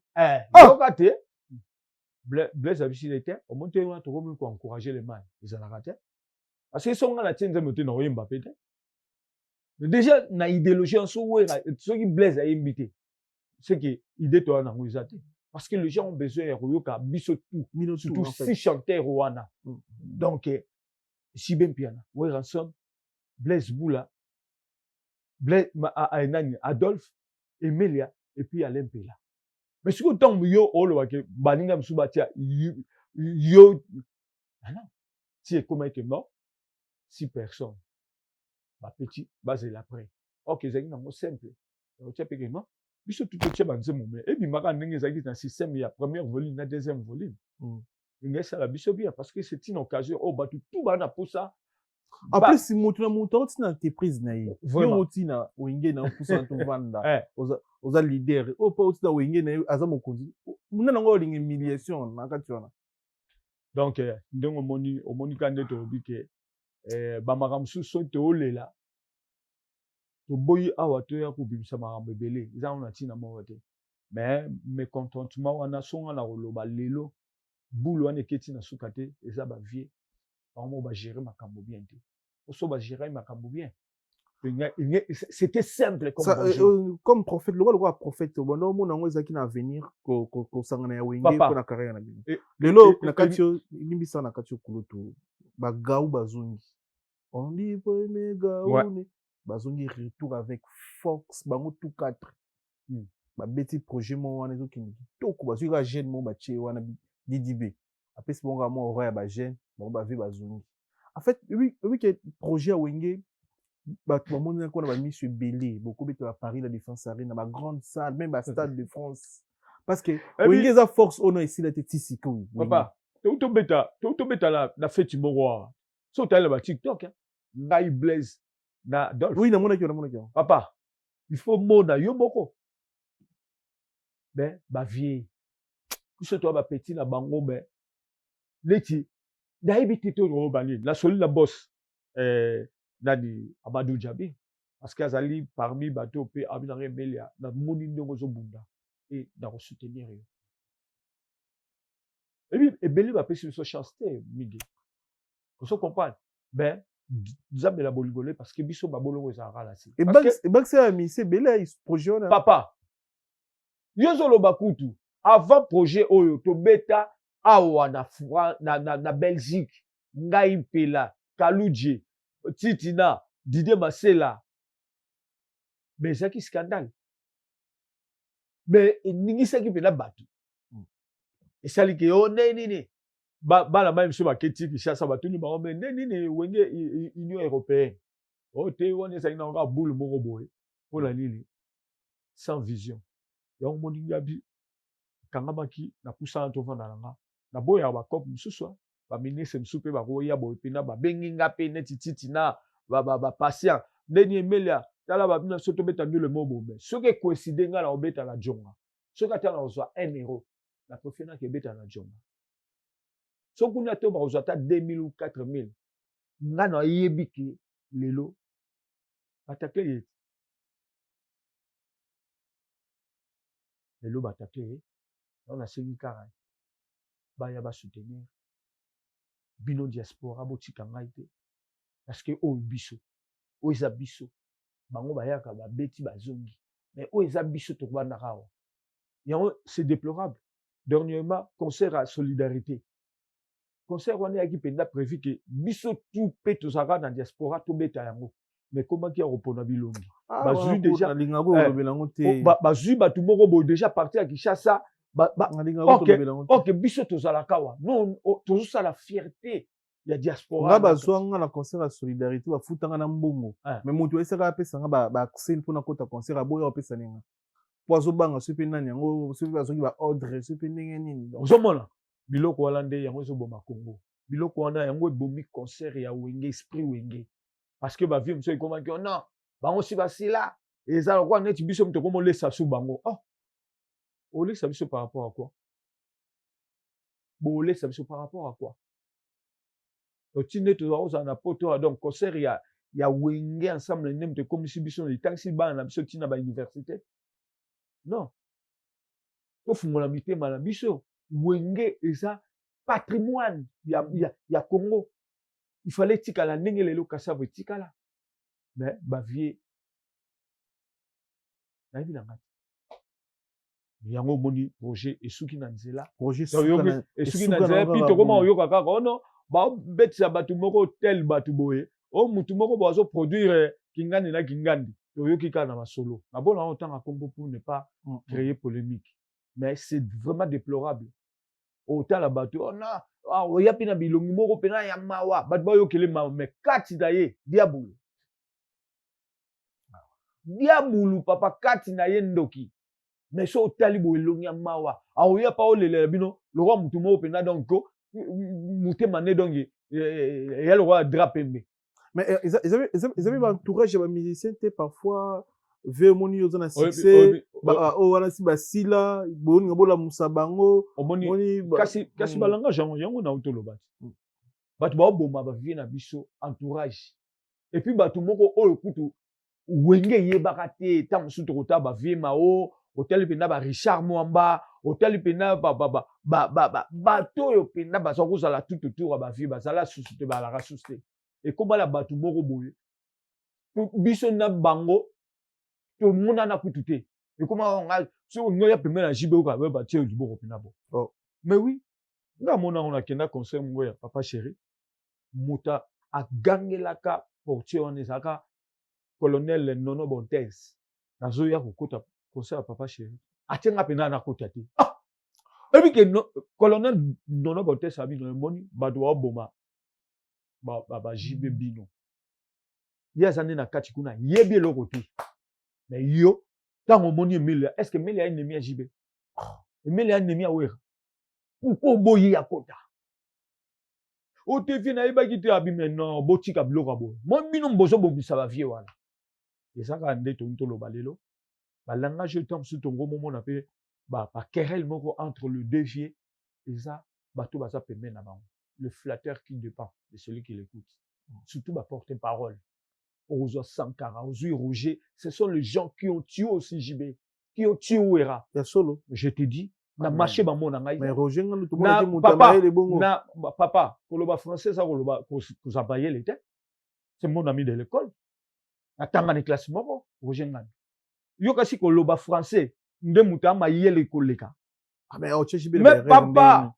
Lokate Blaise abisi était au monte wana to komi ko encourager les man ezalaka te parce que so ngala tienze moto na oyemba pete. Déjà na idéologie en so wera so ki Blaise a invité c'est que idée to na nguzate. Parce que les gens ont besoin de Royoka, Bissotou, surtout si chanteur Rwanda. Donc, si bien piano, oui, ensemble, Blaise Boula, Blaise Adolphe, Emilia, et puis Alain Pela. Mais si vous tombez yo, oh le baninga msubatia yo, ah non, si est comment est mort, 6 personnes, ma petit, basé l'après. Ok, c'est un mot simple. Tu as non? Biso tout tient banzemo mais et puis maka ndenge ezaki na système ya première volume na deuxième volume. Ngesa la biso bien parce que c'est une occasion au batu tout bana pour ça. En plus si mutu na entreprise na ye. Yo oti na Wenge na kusa to vanda. Oza leader. O pa oti na Wenge na aza mokonzi. Muna ngo lingi humiliation na kati wana. Donc ndenge omoni kande to bike ba makamsu so te olela. To boyi awa to ya kubimisa makambo ebele eza ona tina mo te mais mécontentement wana songa na koloba lelo boulot wana eketi na suka te eza ba vie bango ba gérer makambo bien te oso ba gérer makambo bien c'était simple comme ça, comme prophète le roi prophète bono mona ngo ezaki na avenir ko sangana ya Wenge ko na carrière na bino lelo na katio limbisa na katio kuloto ba gaou bazungi on dit pour mes gaou bazongi retour avec Fox bango tout 4 ba beti projet mo wana zo kindi toko bazwi ka jeune mo ba tie wana DDB après c'est bon ga mo roi ba jeune bon ba vi bazongi en fait oui que projet à Wenge ba tout monde na ko na ba monsieur Belé beaucoup beto à Paris la Défense Arena ba grande salle même ba Stade de France parce que Wenge za force ono ici la teti siko papa tobeta na feti moko awa so otali na batiktok ngai Blaise na Adolphe. Oui, namonaki. Papa, il faut mona yo moko. Mais bavie biso to ba petit na bango mais leti nayebi te to bani la soli la boss nani Amadou Djabi parce que azali parmi bato pe abina remelia na moni ndongo zo bunda et na soutenir yo. Et puis ebeli ba pesi so chance te migi. Vous comprenez? Ben Nzambe la boligolé parce que biso babolongo ezalaka la si. Et Bax c'est ami, c'est belé projet na. Papa. Yozolo bakutu avant projet oyo to beta awa na Belgique ngai mpela Kaludje Titina Didier Masela mais ça qui scandale mais ningi ça qui pela batu et ça li ke o nini ba la même chose ba keti ki ça ba tuni ba mais nini wenge Union européenne o te woni ça ina nga boule moko boy pour la nini sans vision yango moni ngabi kangamaki na kusana to vanda nanga na boya ba cop mususu ba ministre msupe ba roya boy pina ba bengi nga pe neti titina ba patient ndeni emelia tala ba bina soto beta ndule mobo mais ce que coïncide nga na obeta la jonga ce que tala ozwa 1 euro la profena ke beta na jonga so kuna to ba ozwa ta 2000 ou 4000 nga na yebiki lelo attaquer lelo batakle on a sengi kara baya ba soutenir bino diaspora botika ngai te parce que o biso o eza biso bango bayaka ba beti bazongi mais o eza biso to bana kawa c'est déplorable dernièrement concert à solidarité concert on a qui penda prévu que biso tout pe to saka na diaspora to beta yango mais comment qui a repona bilongi bazui déjà bazui batu moko bo déjà parti à Kinshasa OK biso to zala kawa non to ça la fierté ya diaspora nga bazwanga na concert à solidarité ba futanga na mbongo mais mutu esaka pesa nga ba accès pour na kota concert aboya pesa ninga poazo banga supe nani yango supe bazongi ba ordre supe ndenge nini ozomona biloko walande yango zo boma Congo biloko wana yango ebomi concert ya wenge esprit wenge parce que ba vie monsieur comment que non bango si basila eza quoi net biso mto komo lesa sou bango on laisse biso par rapport à quoi bon laisse biso par rapport à quoi otine to za na poto donc concert ya wenge ensemble nem te comme si biso les taxi ban na biso tina ba université non to fungola mitema na biso wenge eza patrimoine ya Congo. Il fallait tikala ndenge lelo kasavo tikala mais ba vie na bila ngati yango moni projet esuki na nzela projet esuki na nzela pito koma oyoka kaka ono ba betisa batu moko tel batu boye o mutu moko bazo produire kingandi na kingandi oyoki kaka na masolo na bona autant à Congo pour ne pas créer polémique mais c'est vraiment déplorable autant la batu non oya pina bilongi moko pena ya mawa batu bayokele mawa mais kati na ye diabulu papa kati na ye ndoki mais so otali bo elongi ya mawa oya pa olela bino le roi mutu moko pena donc mutema ne donc ya le roi drapembe mais ils avaient l'entourage de musiciens parfois ve moni yoza na succès o wana si basila boni ngobola musabango moni kasi balanga yango na utoloba batu ba boma ba vie na biso entourage et puis batu moko oyo kutu wenge yebaka te ta musu to kota ba vie mao hotel pena ba Richard Mwamba hotel pena bato yo pena ba so kozala tout autour ba vie bazala susute ba la rasuste et comment la batu moko boye biso na bango to mona na kutu te et comment on a so ngoya pena na jibe ko ba tie liboko pena bo mais oui nga mona on a kenda concert ngoya papa chéri muta agangelaka portier on ezaka colonel Nono Bontes nazo ya kokota concert à papa chéri atenga pena na kota te et puis que colonel Nono Bontes abi no moni badwa boma ba jibe bino yazane na kati kuna yebi eloko te mais yo tango moni Emilia est-ce que Emilia ennemi à jibe Emilia ennemi à wera pourquoi boyi ya kota o te vie na yeba ki te abi maintenant botika bloka bo mo bino mbozo bomisa ba vie wana ezaka nde tonto lo balelo ba langage temps sur tongo momo na pe ba querelle moko entre le deux vieux eza bato baza pembeni na bango le flatteur qui dépend de celui qui l'écoute surtout ba porte-parole Ozo Sankara Ozo Roger ce sont les gens qui ont tué aussi JB qui ont tué Ouera ya solo je te dis na marché ba mona ngai mais Roger ngalo to na mona mutama ele bongo na papa koloba français ça koloba ko zabaye l'été c'est mon ami de l'école atanga ni classe moko Roger ngani yo kasi koloba français nde mutama yele koleka ah mais o chechi mais papa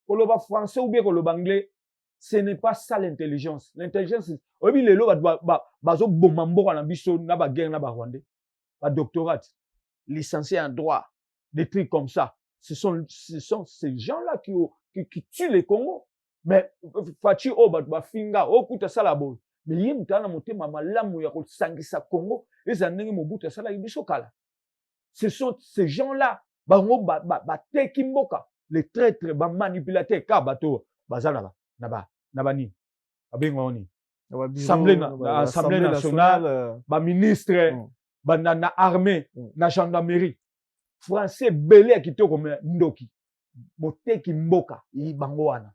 koloba français ou bien koloba anglais ce n'est pas ça l'intelligence l'intelligence obi lelo bazo boma mboka na biso na ba guerre na ba rwandais ba doctorat licencié en droit des trucs comme ça ce sont ces gens-là qui tuent les Congo mais fachi o ba finga o kuta sala bo mais yé mutana motema malamu ya ko sangisa Congo eza ndenge mobuta sala biso kala ce sont ces gens-là bango ba teki mboka les traîtres ba manipulateurs ka bato bazala na bani abengo ni assemblée nationale ba ministre ba na armée na gendarmerie français belé kitoko me ndoki moteki mboka yi bango wana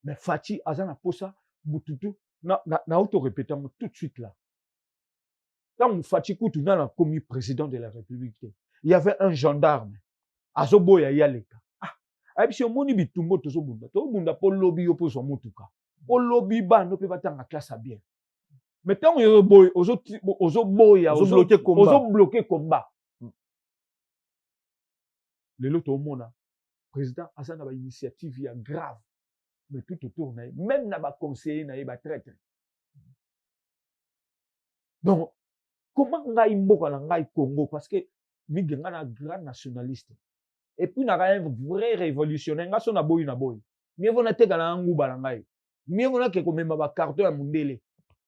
mais Fachi azana posa bututu na auto répéter tout de suite là quand Fachi Kutu na commis président de la République il y avait un gendarme azoboya yaleka abisi omoni bitumbo tozobunda po lobby yo po so mutuka po lobby bano pe batanga classe bien mais tant ozo boya ozo bloquer combat lelo to mona président azana ba initiative ya grave mais tout autour na même na ba conseiller na ba traître donc comment ngai mboka na ngai Congo parce que migenga na grand nationaliste et puis na un vrai révolutionnaire nga so na boyi mieux vaut na teka na nguba na ngai mieux vaut na ke komema ba carton ya mundele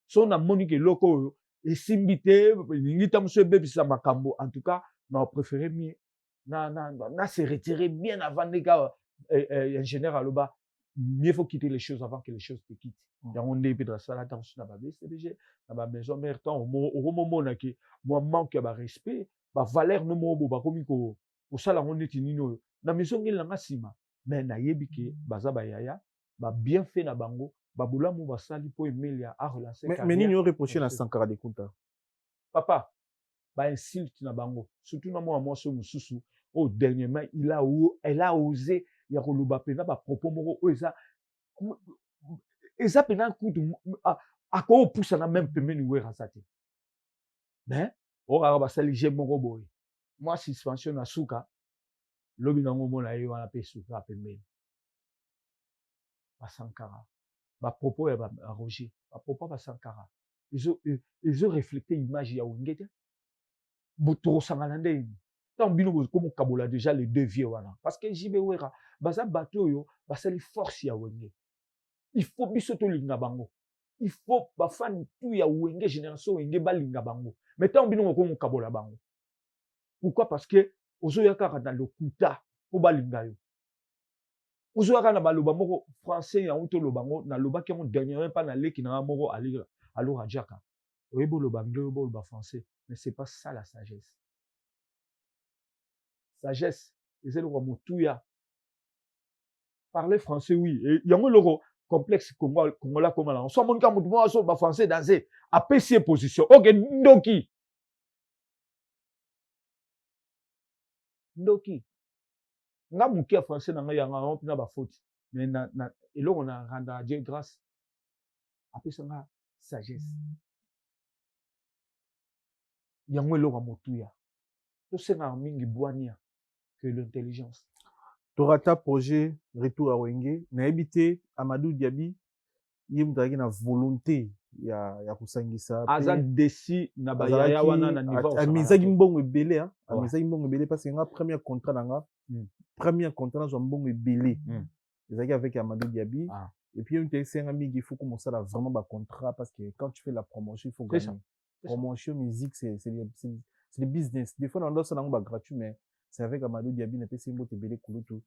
so na moni ke loko oyo esimbite ngita mso bebisa makambo en tout cas na préféré mieux na se retirer bien avant les gars ingénieur aloba mieux faut quitter les choses avant que les choses te quittent yango nde pe sala dans na ba BCBG na ba maison mère temps au moment na ki moi manque ba respect ba valeur no mo bo ba komi ko sala ngondeti nino na maison ngela nga sima mais na yebike baza ba yaya ba bien fait na bango ba bulamu ba sali po emelia a relancer mais nini on reprocher na Sankara de Kunta papa ba insulte na bango surtout na moi so mususu au dernièrement elle a osé ya koloba pena ba propos moko eza pena kutu ako poussa na même pemeni wera sate mais ora ba sali je moko boy moi suspension na suka lobi nango mona ye wana pe suka pemeni ba Sankara ba propos ya ba Roger ba propos ba Sankara ils ont reflété image ya Wengete butoro sangana ndeni tant bino comme kabola déjà les deux vieux wana parce que JB Wera baza bato yo basali force ya Wenge il faut biso to linga bango il faut ba fan tout ya Wenge génération Wenge balinga bango mais tant bino comme kabola bango pourquoi parce que ozo yaka dans le kuta po balinga yo ozo yaka na baloba moko français ya uto lobango na loba ki on dernièrement pas na leki na moko alo rajaka oyebo loba anglais oyebo loba français mais c'est pas ça la sagesse. Sagesse, c'est le motuya. Parler français, oui. Il y a un logo complexe congolais comme là. On s'en montre comme moi, on va français dans à PC position. Ok, Ndoki. Ndoki. Nga mukia français na nga yanga on pina ba faute. Mais et là on a rendu à Dieu grâce. Après ça nga sagesse. Il y a un logo motuya. Tout c'est na mingi boania. Que l'intelligence. Torata projet retour à Wenge na ebité Amadou Diaby yimutaki na volonté ya kusangisa aza desi na bayaya wana na niveau amizaki mbongo ebele hein amizaki mbongo ebele parce que nga premier contrat nanga premier contrat na mbongo ebele ezaki avec Amadou Diaby et puis une senga mingi il faut commencer à vraiment ba contrat parce que quand tu fais la promotion il faut gagner promotion musique c'est le business des fois on doit ça na gratuit mais c'est avec Amadou Diaby na pesi mbote belé kulutu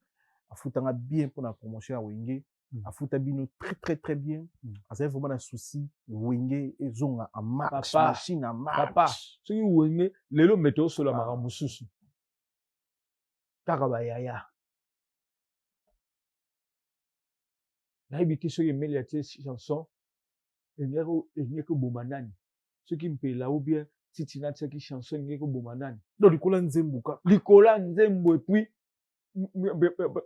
afutanga bien pour la promotion à Wenge afuta bino très bien. Azali vraiment un souci wenge ezonga en marche, Papa, machine en papa, marche. soki wenge lelo météo sur la makambo susu. Kaka ba yaya. Nayebi te soki emeli atie chanson engeko boma nani. Soki mpela ou bien Titi natiaki chanson engeko boma nani. Donc likola nzembuka. Likola nzembo et puis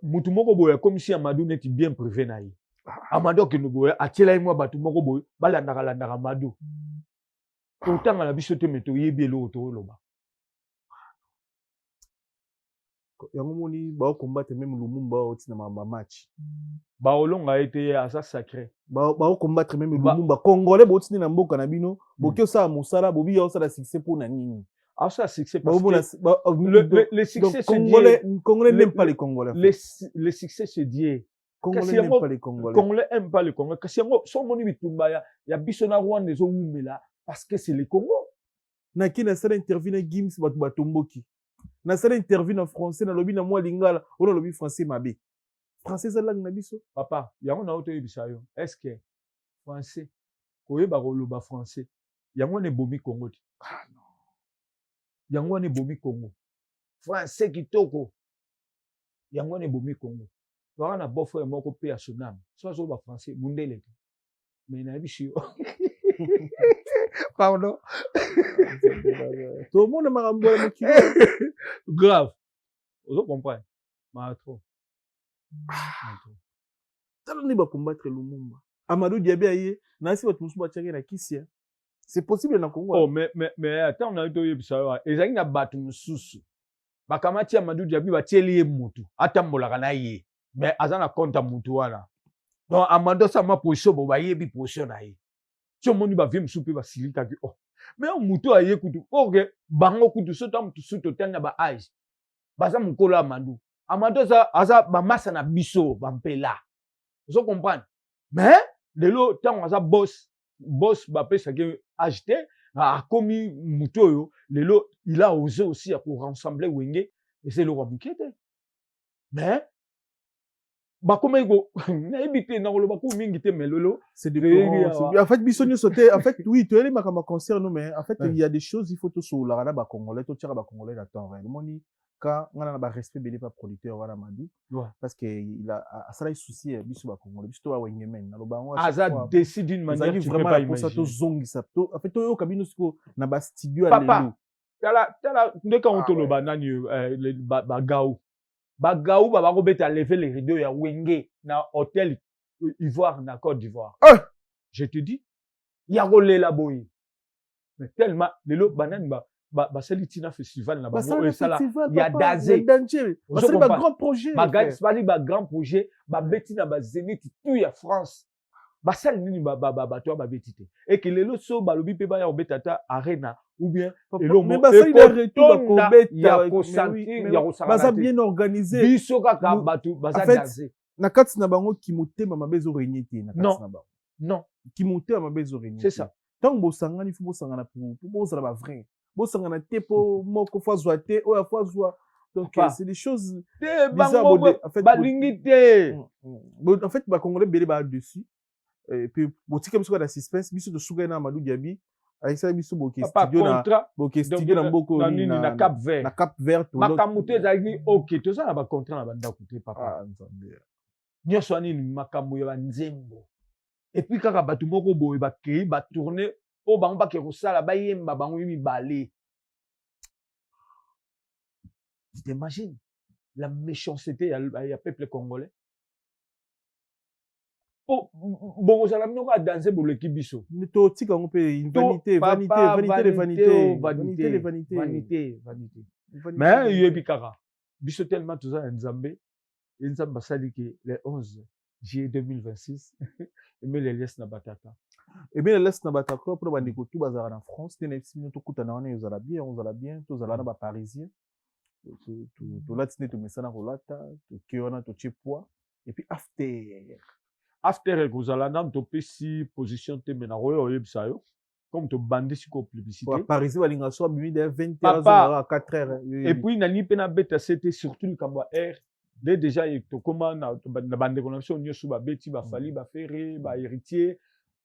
mutu moko boye comme si Amadou neti bien privé na ye. Amadou ke boye atiela mwa batu moko boye balandaka Amadou. Otanga na biso te meto yebi elo to loba. Yango moni ba combattre même Lumumba otina ma match. Ba olonga été asa sacré. Ba combattre même Lumumba congolais botina na mboka na bino, boki osala musala bobi ya osala succès pour na nini. Ça succès parce que le succès Congolais n'aime pas les Congolais. Le succès se dit Congolais n'aime pas les Congolais. Congolais n'aime pas les Congolais. Kasi yango so moni bitumba ya biso na Rwanda zo umela parce que c'est le Congo. Na ki na sala interview na Gims batomboki. Na sala interview na français na lobi na mwa lingala, on lobi français mabe. Français za langue na biso. Papa, yango na oto yebisa yo. Est-ce que français koyeba koloba français yango ne bomi Congo ti? Ah non. Yango ne bomi Congo. Français kitoko. Yango ne bomi Congo. Waka na beau frère moko pe ya sonam. So so ba français mundele. Mais na biso. Pardon. Tout le monde m'a renvoyé grave. Vous comprenez? Ma trop. Tala ni ba combattre Lumumba. Amadou Diaby aye na si batu musu ba tchake na kisia. C'est possible na Congo. Oh mais attends na to yebisa yo. Ezali na batu mususu. Bakamati Amadou Diaby batieli ye mutu. Atambolaka na ye. Mais azana compte mutu wana. Donc Amadou sa ma position bo ba yebi position na ye. Tio moni ba vie musu pe ba silika ki oh. Mais mutu aye kutu. OK, bango kutu so tam tusu total na ba age. Baza mukolo Amadou. Amadou sa aza ba massa na biso ba mpela. Vous comprenez? Mais lelo tant aza boss ba pesa ke acheter a commis mutoyo lelo il a osé aussi à pour rassembler Wenge et c'est le Ramukete. Mais ba comme go na ebité na lo ba ko mingi te melolo c'est de en fait bisonyo sauté en fait oui tu es ma comme concert non mais en fait il y a des choses il faut tout sur la ba congolais to tira ba congolais dans temps réellement ni quand on a ba respect belé pas producteur wana Madou parce que il a ça les soucis biso ba congolais biso ba Wenge men na lo ba ngo ça décide d'une manière tu peux pas imaginer ça to zongi ça to en fait to kabino siko na ba studio à lelo tala ndeka on to lo ba nani ba gaou Bagaou baba kobeta lever les rideaux ya Wenge na hôtel Ivoire na Côte d'Ivoire. Je te dis, ya kolela boy. Mais tellement lelo banane ba selitina festival na bango sala ya danger. C'est un grand projet. Ba grand projet, ba beti na ba Zénith tout ya France. Ba sali nini ba to ba betite. Et que lelo so ba lobi pe ba ya obetata arena ou bien mais baza bien organisé biso kaka batu baza danger na kati na bango kimotema mabezo réunir te na kati na bango non kimotema mabezo réunir c'est ça tant bosangani fu bosangana pour bosala ba vrai bosangana te po moko fois zwa te o ya fois zwa donc c'est des choses bizarres en fait balingi te en fait ba congolais belé ba dessus et puis botika biso ka suspense biso de suga na Amadou Diaby avec ça biso boke studio na mboko na Cap Vert na Cap Vert makamute zali OK to ça na ba contrat na banda côté papa nyoso ani makambo ya nzembo et puis kaka batu moko boye ba kei ba tourner o bango ba ke rosala ba yemba bango yimi balé. T'imagines la méchanceté ya peuple congolais. Oh, bon, ça l'a mis à danser pour l'équipe biso. To tika on peut vanité. Mais il y a bikara. Biso tellement tout ça Nzambe. Nzambe sali que le 11 juillet 2026 mais les laisse na batata. Et bien les laisse na batata pour bandiko tout bazara en France, tena sino to kutana wana yozala bien, to zala na ba parisien. To latine to mesana rolata, to kiona to chepwa et puis after ekozala na topesi position te mena royo oyebisa yo comme to bandi siko publicité Paris balinga so bimi de 20h à 4h et puis nani pe na beta c'était surtout le kambo air Dès déjà, comment na bande connexion, nous sommes bêtis, fali, ferré, héritier,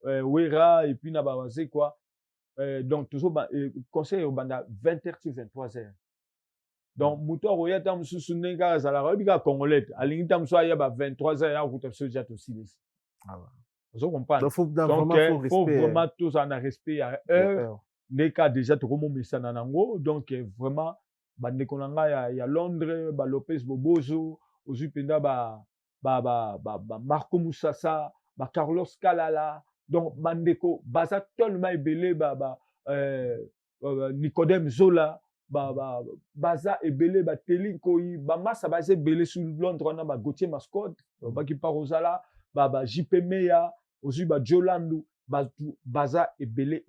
wera, et puis na basé quoi. Donc, toujours, conseil au banda 20h sur 23h. Donc, mouton, roya, tam sous sounéga, ça la rebiga congolais. À l'ingtam soit, il y a 23h, là, où tu as ce jet aussi. Vous comprenez? Donc, il faut vraiment tous en respect à heure. N'est qu'à déjà, tout le monde met ça dans l'ango. Donc, vraiment, bande konanga, il y a Londres, Lopez Bobozo, Ozupenda, Marco Moussassa, Carlos Kalala. Donc, Bandeko, Baza tellement belé, Nicodème Zola, Baza et belé, Telinkoï, Massa Bazé belé sur Londres, on a Gauthier Mascot, Baki Parozala, JP Meya, Ozuba Jolandu, Baza et belé,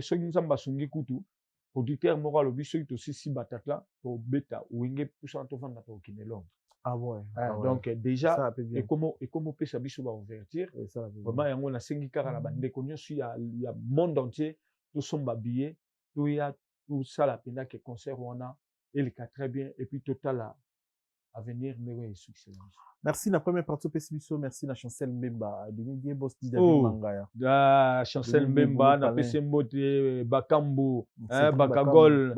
ceux qui nous ont basungi koutou, producteur moral, ceux qui aussi si batatla, pour bêta, ou inge poussant au fond de la Londres. Ah ouais. Donc déjà et comment on peut s'habiller va ouverture vraiment on a 5 car à la bande connu il y a monde entier tous sont habillés tout il y a tout ça la peine que concert on a et le cas très bien et puis total à venir mais succès. Merci la première partie PCBiso, merci la Chancel Mbemba de boss David Mangaya. Da Chancel Mbemba na PC Mbote Bakambu Bakagol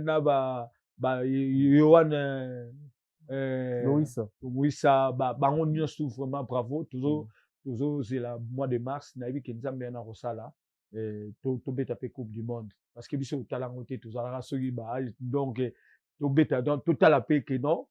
na Yohan Louisa, on nous vraiment bravo. Toujours, c'est le mois de mars, on a vu que nous avons un Rosala, tout bête à Coupe du Monde. Parce que c'est au talent, tout ça, donc, tout bête dans tout à la paix que non,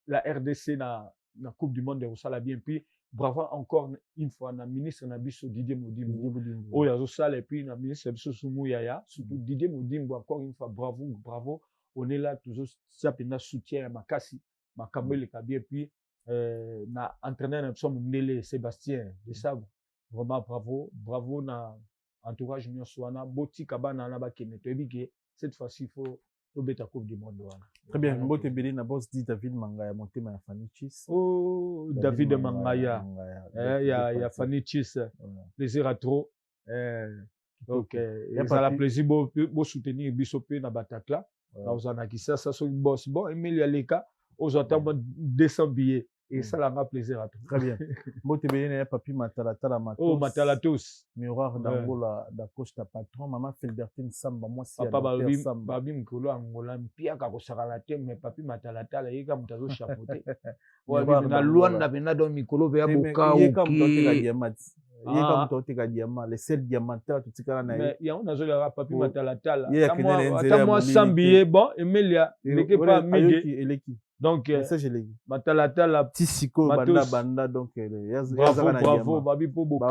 la RDC na Coupe du Monde de Rosala bien. Puis, bravo encore une fois, na ministre Nabiso Didier Modimbo. Oh, il y a Rosala et puis, na ministre Nabiso Soumou Yaya, surtout Didier Modimbo, encore une fois, bravo. On est là, toujours, ça peut soutien à Makassi. Makambele Kabie, puis na entraîneur Nele Sébastien de Sable. Vraiment bravo na entourage Union Soana, Boti Kabana na Bakene. Cette fois-ci, il faut la Coupe du Monde. Très bien, Mbote Bélé na boss dit David Mangaya, monté ma Fanichis. Oh, David Mangaya. Il y a Fanichis, plaisir à trop. Donc, ça a plaisir de soutenir Bissopé na Batakla. Nous avons dit ça, c'est boss. Bon, Emilia Leka. Aux autres, 200 billets. Et ça, là, plaisir à tout. Très bien. Mbote Bélé n'a papi Matalata Matos. Oh, Matalatos. Miroir d'Angola, d'accroche ta patron. Maman Felbertine Samba, moi, c'est Papa Babi Mkolo Angola, Pia Kakosaralate, mais papi Matalata, là, il y a un chapeauté. Ouais, na Luan, na Bena Don Mikolo, Béa Boka, il y a comme diamant. Il y a comme diamant, les 7 diamants, tout ce qu'il y a. Mais il y a un azul à papi Matalata, là. Attends, moi, 100 billets, bon, Emilia, il n'est pas midi. Donc, ça, je l'ai dit. Matalata, la petite Siko, Banda, donc, bravo, Babi Poboka,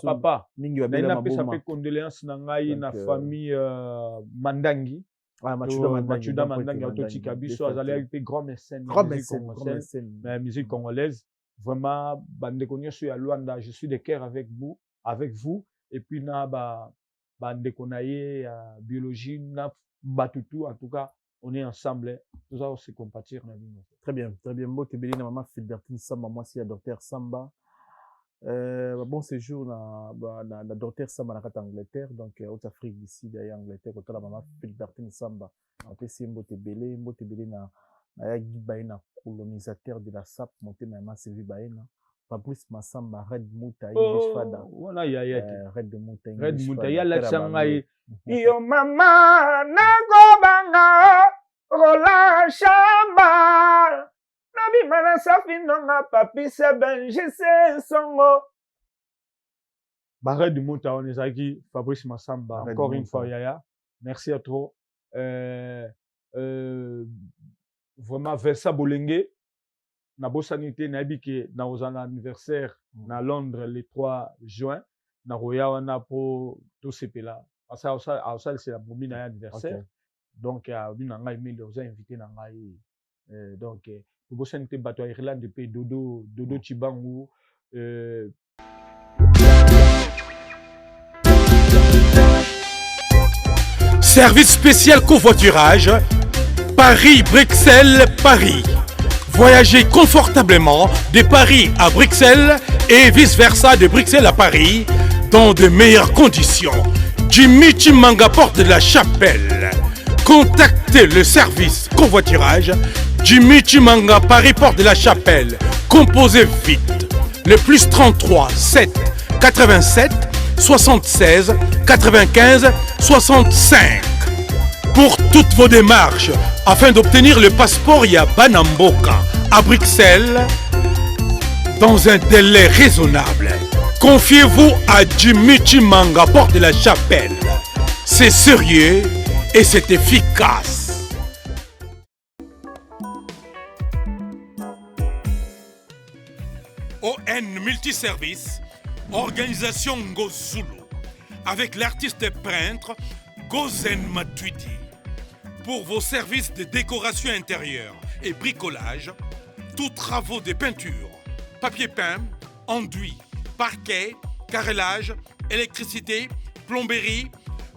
papa. Na pesa pe condoléances na ngai na famille Mandangi. Machuda Mandangi, Autotika Biso, azali pe grand mécène. La musique congolaise. Vraiment, bande konyo sur ya Luanda, je suis de cœur avec vous. Et puis, na bande konaye, biologie, na batutu, en tout cas. On est ensemble, tout ça, c'est compatir. Très bien. Mbote Bélé, maman Philbertine Samba, moi, c'est la docteur Samba. Bon séjour dans la docteur Samba en Angleterre, donc en Afrique d'ici, d'ailleurs, Angleterre, quand la maman Philbertine Samba. Après, c'est Mbote Bélé, na Guibaïna, colonisateur de la SAP, monté maman Sévi Baïna. Pas plus, ma Samba, Red Mouta, Fada. Voilà, il y a Red Mouta, il y a la Shanghai. Yo mama nago banga rola shamba nabi mana safi nonga papi se benji se songo. Barret du Mouta, on est aquí, Fabrice Massamba, encore une fois, Yaya. Merci à toi. Vraiment, Versa Bolenge, na Bossanité, na Ebike, na Ozana anniversaire, na Londres, le 3 juin, na Roya, on a pour tout ce pays-là. Ça, c'est la première anniversaire. Okay. Donc, il y a invité donc, pour Bossanité, bateau Irlande, depuis Dodo Chibangu. Service spécial covoiturage, Paris-Bruxelles-Paris. Voyagez confortablement de Paris à Bruxelles et vice-versa de Bruxelles à Paris dans de meilleures conditions. Jimmy Chimanga, porte de la Chapelle. Contactez le service convoiturage Jimmy Chimanga Paris Porte de la Chapelle. Composez vite. Le plus 33 7 87 76 95 65. Pour toutes vos démarches, afin d'obtenir le passeport Yabanamboka à Bruxelles, dans un délai raisonnable, confiez-vous à Jimmy Chimanga Porte de la Chapelle. C'est sérieux et c'est efficace. ON Multiservice, organisation Ngozulu, avec l'artiste peintre Gozen Matuidi. Pour vos services de décoration intérieure et bricolage, tous travaux de peinture, papier peint, enduit, parquet, carrelage, électricité, plomberie,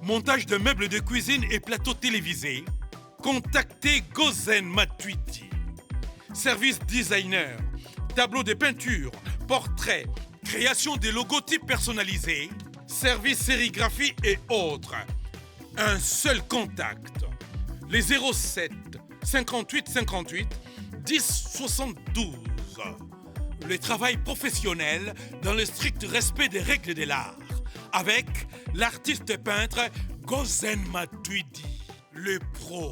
montage de meubles de cuisine et plateaux télévisés, contactez Gozen Matuidi. Service designer, tableau de peinture, portrait, création de logotypes personnalisés, service sérigraphie et autres. Un seul contact, les 07 58 58 10 72. Le travail professionnel dans le strict respect des règles de l'art, avec l'artiste peintre Gozen Matuidi, le pro.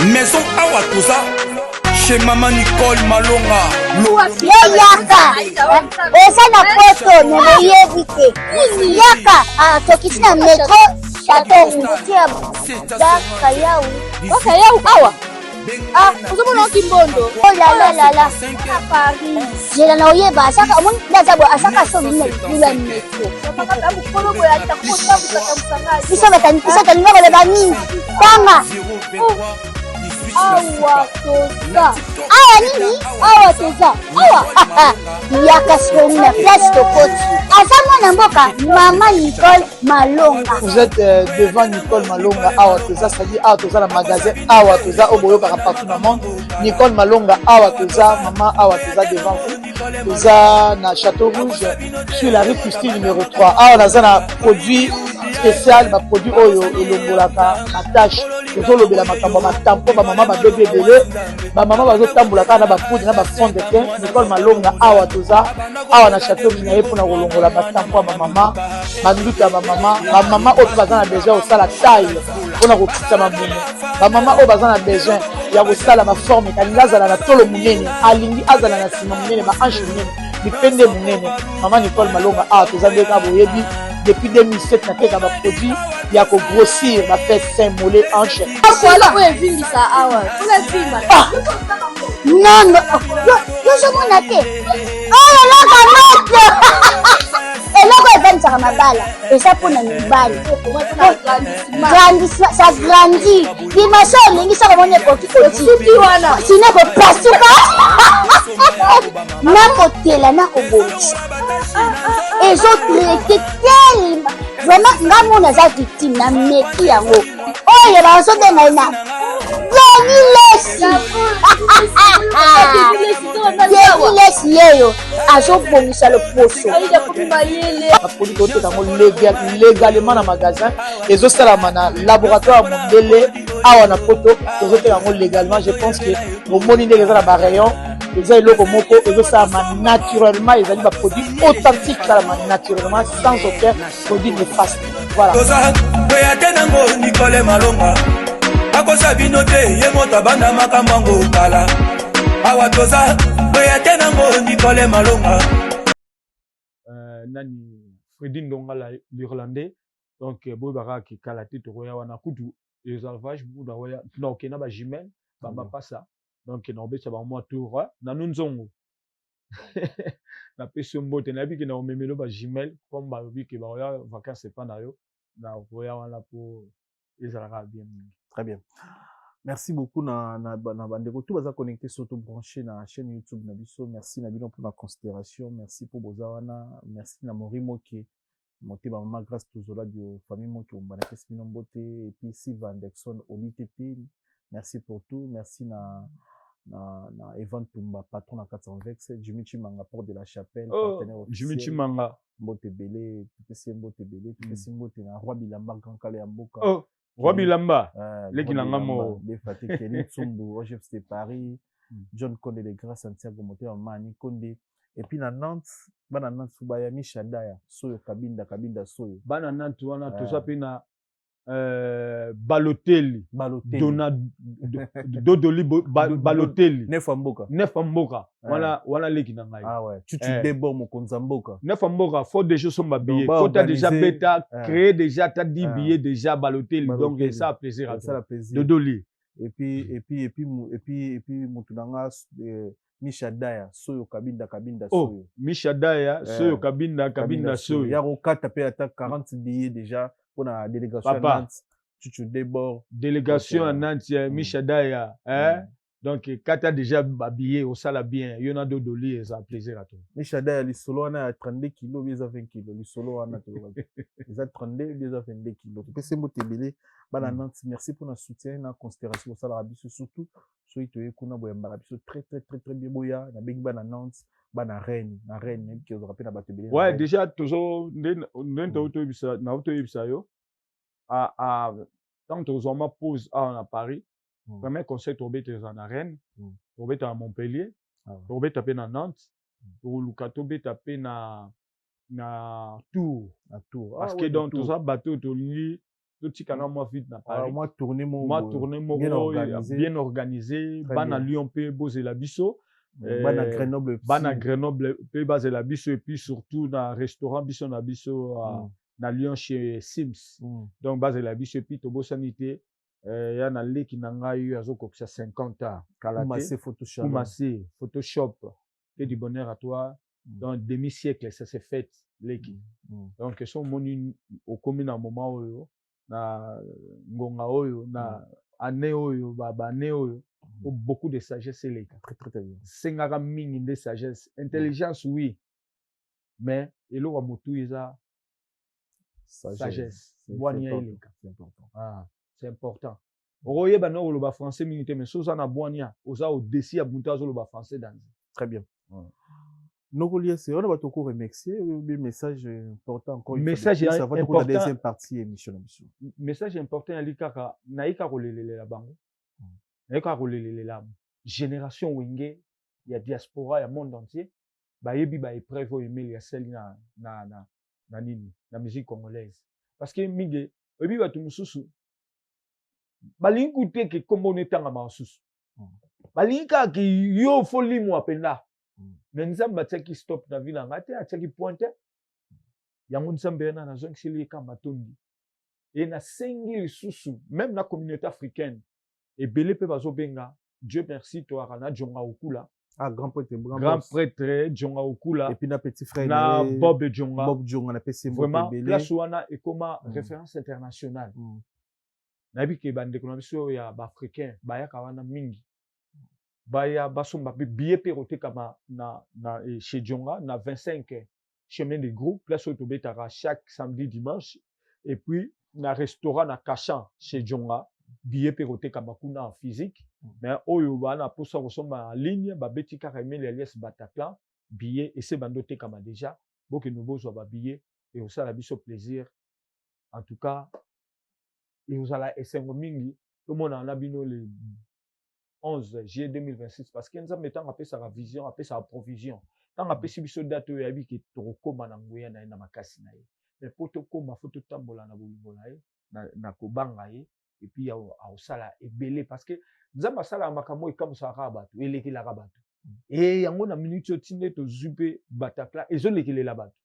Maison Awatusa, chez Maman Nicole Malonga. Yaka, eza na poto nemoyebi te. Yaka, tokisi na metro Chateau Moutia Kayau. Kayau awa. Ozomona okimbondo. Oh la la la. Paris. Jela na oyeba asaka omoni ndazabo asaka so mina kula metro. Biso batalinga koleba nini? Tanga. Awa toza. Awa nini? Awa toza. Awa. Yaka sikomi na place tokoti. Aza mwana mboka Maman Nicole Malonga. Vous êtes devant Nicole Malonga. Awa toza, c'est-à-dire Awa toza la magasin. Awa toza oboyo par partout dans le monde. Nicole Malonga. Awa toza, maman Awa toza devant vous. Toza na Château Rouge sur la rue Custine numéro 3. Awa naza na produit spécial, ba produit oyo elongolaka na tâche. Tozolobela makambo matampo ba mama ba bébé belé ba mama bazotambola kana ba poudre na ba fond de teint. Nicole Malonga Awa toza awa na Château Rouge na ye pona kolongola matampo ba mama banduka ba mama oyo bazana besoin osala taille pona kokisa mamuno ba mama oyo bazana besoin ya kosala ba forme kalinga azala na tolo munene alingi azala na sima munene ba hanche munene bipende munene. Maman Nicole Malonga Awa toza ndeka boyebi depuis 2007 nateka ba produit ya ko grossir ba fait sein mollet hanche. Non, yo somona te. Oh la kamate. Eloko evanisaka mabala eza mpona mibali. Ça grandit. Dimension olingi soko omoni ekoki kosuki wana sino kopasuka nakotela nakobongisa ezotraite telema vraiment nga mona aza victime na meki yango oyo bazobenga ye na Lesi yeyo azobongisa loposo bapoliki oteka yango légalement na magasin ezosalama na laboratoire mondele awa na poto tozoteka yango légalement. Je pense que bomoni ndenge eza na barayon eza eloko moko ezosalama naturellement, ezali baproduit authentique esalama naturellement sans aucun produit néfaste. Voilà. Nicole Malonga akosa bino te ye moto abanda makambo yango kala awa toza oya te nango Nicole Malonga. Nani Fredi Ndongala l'Irlandais donc boyebaka kikala te tokoya wana kutu les alvages buda waya tunakokenda ba jumelle bamapasa donc naobetisa bamwa tour nanu nzongo napesi mbote nayebi ke na omemelo ba jumelle comme balobi ke baoya vacances epa na yo na koya wana po ezalaka bien mingi. Très bien. Merci beaucoup na bandeko tout baza connecté surtout branché na chaîne YouTube na biso. Merci na bino pour la considération, merci pour bozawana, merci na Morimo qui monté ba mama grâce tozola de famille mo qui ombana kesi bino mbote et puis Sylvain Anderson Oli TP. Merci pour tout, merci na na Evan Tumba, patron à 400 Vex, Jimmy Chimanga, porte de la Chapelle, Oh, partenaire officiel. Jimmy Chimanga. Mbote Belé, Tupesi Mbote Belé, Tupesi Mbote na Roi Bilamba, Grand Kale Amboka. Oh, Roi Bilamba. Leki Roi nanga Bilamba, mo. De Fatih Kelly Tsumbu, OGF de Paris, John Condé de Grand Santiago Moteur, Mani Condé. Et puis na Nantes, bana Nantes Fubaya Michadaya, Soyo Kabinda, Kabinda Soyo. Bana Nantes wana toza pe na Balotelli. Dodoli Balotelli. Nefamboka. Wana leki na ngai. Ah ouais. Tu débord mon Konzamboka. Nefamboka, faut déjà son billets. Faut déjà bêta, créer déjà, t'as 10 billets déjà Balotelli. Donc ça a plaisir à toi. Dodoli. Et puis Moutounanga, Michadaya, Soyo Kabinda, Kabinda Soyo. Oh, Michadaya, Soyo Kabinda Soyo. Yaro 4 à 40 billets déjà pour la délégation à Nantes. Tu débord. Délégation à Nantes, Michadaya. Donc, quand tu as déjà habillé au sala bien, il y en a d'autres doli, ça a plaisir à toi. Michadaya, les solos, on a 32 kilos, ils ont 20 kilos. Les solos, on a 32, ils ont 22 kilos. Tu peux se motiver. Nantes, merci pour notre soutien, notre considération au sala surtout. Soyez très bien. Boya, na big bana Nantes, bana Rennes, même qui aura peine à battre. Ouais, déjà, toujours, tant que tu as pause à Paris, premier conseil, tu as en Rennes, tu as à Montpellier, tu as à Nantes, tu as à Tours. Parce que dans tout ça, bateau, tu as tout petit canal moi vite na Paris. Moi tourner bien organisé, bana Lyon pe boser la biso, bana Grenoble pe baser la biso et puis surtout dans restaurant biso na biso na Lyon chez Sims. Donc baser la biso et puis to bosanité ya na leki na ngai azoko kokisa 50 ans kalaté Photoshop et du bonheur à toi. Dans un demi-siècle ça s'est fait leki. Donc son moni au commune à moment où na ngonga oyo na année oyo année oyo beaucoup de sagesse les très bien sengaka mingi de sagesse intelligence oui mais elo wa mutu eza sagesse boania ile c'est important oye ba no lo français mingi mais so na boania oza au déci ya mutu azo lo français dans très bien Nokoliese, on va te remercier. Le message important encore. Message important. Deuxième partie émission. Message important à l'ikaka. Naïka rolelele la bango. Naïka rolelele la génération wenge. Il y a diaspora, il y a monde entier. Ba yebi ba épreuve aimer ya sel na nini na musique congolaise. Parce que mige yebi ba tumususu. Balingu te ke kombo netanga masusu. Balinga ki yo foli mo apenda. Mais nzambe atiaki stop na ville ngate atiaki pointe yango nzambe na zone sili ka matondi et na sengi lisusu même na communauté africaine et belé pe bazo benga Dieu merci toi kana Jonga Okula grand prêtre Jonga Okula et puis na petit frère na Bob Jonga na PC vraiment place wana et comme référence internationale na bi ke bande ko na biso ya ba africain ba ya kawana mingi baya basomba billet peroté kama na chez Djonga na 25 chemin de groupe place autobetara chaque samedi dimanche et puis na restaurant na Kachan chez Djonga billet peroté kama kuna en physique mais oyo bana posa kosomba en ligne ba beti karemel alias Bataclan billet et c'est bandoté kama déjà boke nouveau zo ba billet et au ça la biso plaisir en tout cas et vous allez esengo mingi tout le monde en a bino le 11 juillet 2026 parce que nous avons mettant appelé sa vision appelé sa provision tant appelé si biso date ya bi ke tokoma na ngoya na makasi na ye mais pour tokoma faut tambola na bolingola ye na kobanga ye et puis au sala ebelé parce que nous avons sala makamo e comme ça rabato elekela rabato et yango na minute otinde to zupe Bataclan et zo lekela bato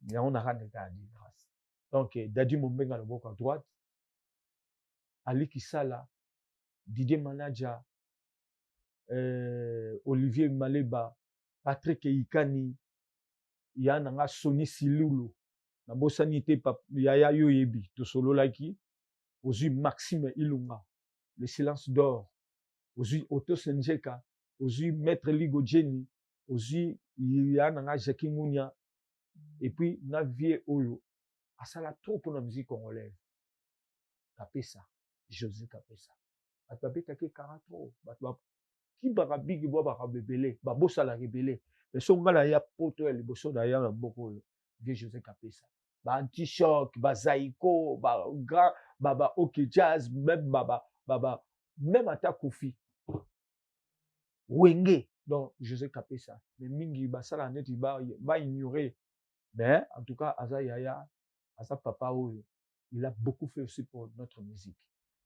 yango na rendre ta grâce donc Dadi Mombenga le boko à droite Ali Kisala Didier Manaja, Olivier Maleba, Patrick Ikani, Yananga Soni Silulu, na bosanité Yaya Yoyebi, to solo laki, ozu Maxime Ilunga, le silence d'or, ozu Otto Senjeka, ozu Maître Ligo Jenny, ozu Yananga Jackie Mounia, et puis na vie Oyo, asala trop pour la musique congolaise. Kapesa, José Kapesa. Batbabetaki karato qui va big bois va rebelle ba bossa la rebelle mais son gars là ya poto elle bosso da ya beaucoup vieux José Kapesa ba anti-choc ba zaiko ba grand ba OK jazz même même ata Kofi Wenge donc José Kapesa mais mingi ba sala net ba ignorer mais en tout cas Aza Yaya Aza papa Oyo il a beaucoup fait aussi pour notre musique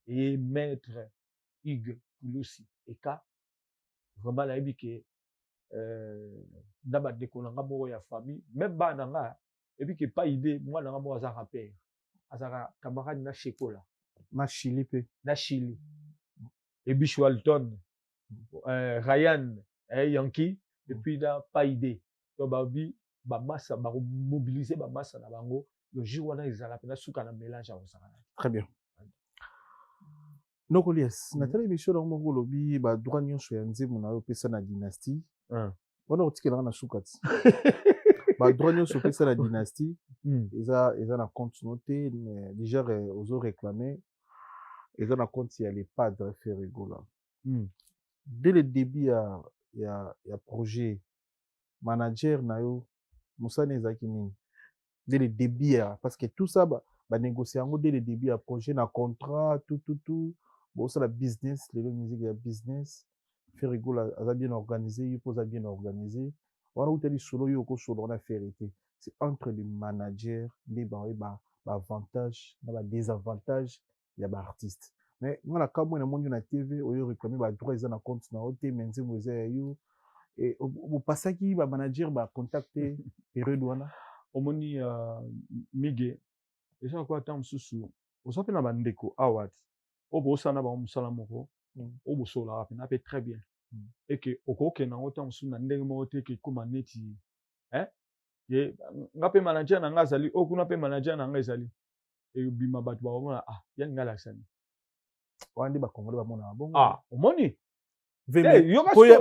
et maître Hugues Pouloussi Eka vraiment la que ndaba dekolanga moko ya famille même ba nanga et puis que pas idée moi nanga mo Aza rappeur Aza camarade na Chekola na Chili pe na Chili et puis Walton Ryan Yankee et puis na pas idée donc babi ba massa ba mobiliser ba massa na bango le jour wana ezala pena suka na mélange à osaka. Très bien. Nokolies natali émission na mongo lobi ba droit nyonso ya nzembo na yo pesa na dynastie wana otikela na sukati ba droit nyonso pesa na dynastie eza na compte noté déjà ozo réclamer eza na compte ya les padres Ferrigola dès le début ya projet manager na yo Moussane ezaki nini dès le début parce que tout ça ba négocier yango dès le début ya projet na contrat tout bon ça la business les musique ya business Ferrigola a bien organisé il pose bien organisé on a utali solo yo ko solo on a vérité c'est entre les managers les ba avantage na ba désavantage ya ba artiste mais ngala ka mo na monde na TV oyo réclamer ba droit ils na compte na OT menze moze yo et au passaki ba manager ba contacter période wana omoni mige eza quoi tant susu osape na bandeko award obo sana ba musala moko obo sola rapina pe très bien et que okoke na autant susu na ndenge mo te ke kuma neti ye ngape manager na ngazali okuna pe manager na ngazali e bima batu ba mona ya ngala sani wandi ba congolais ba mona bongo omoni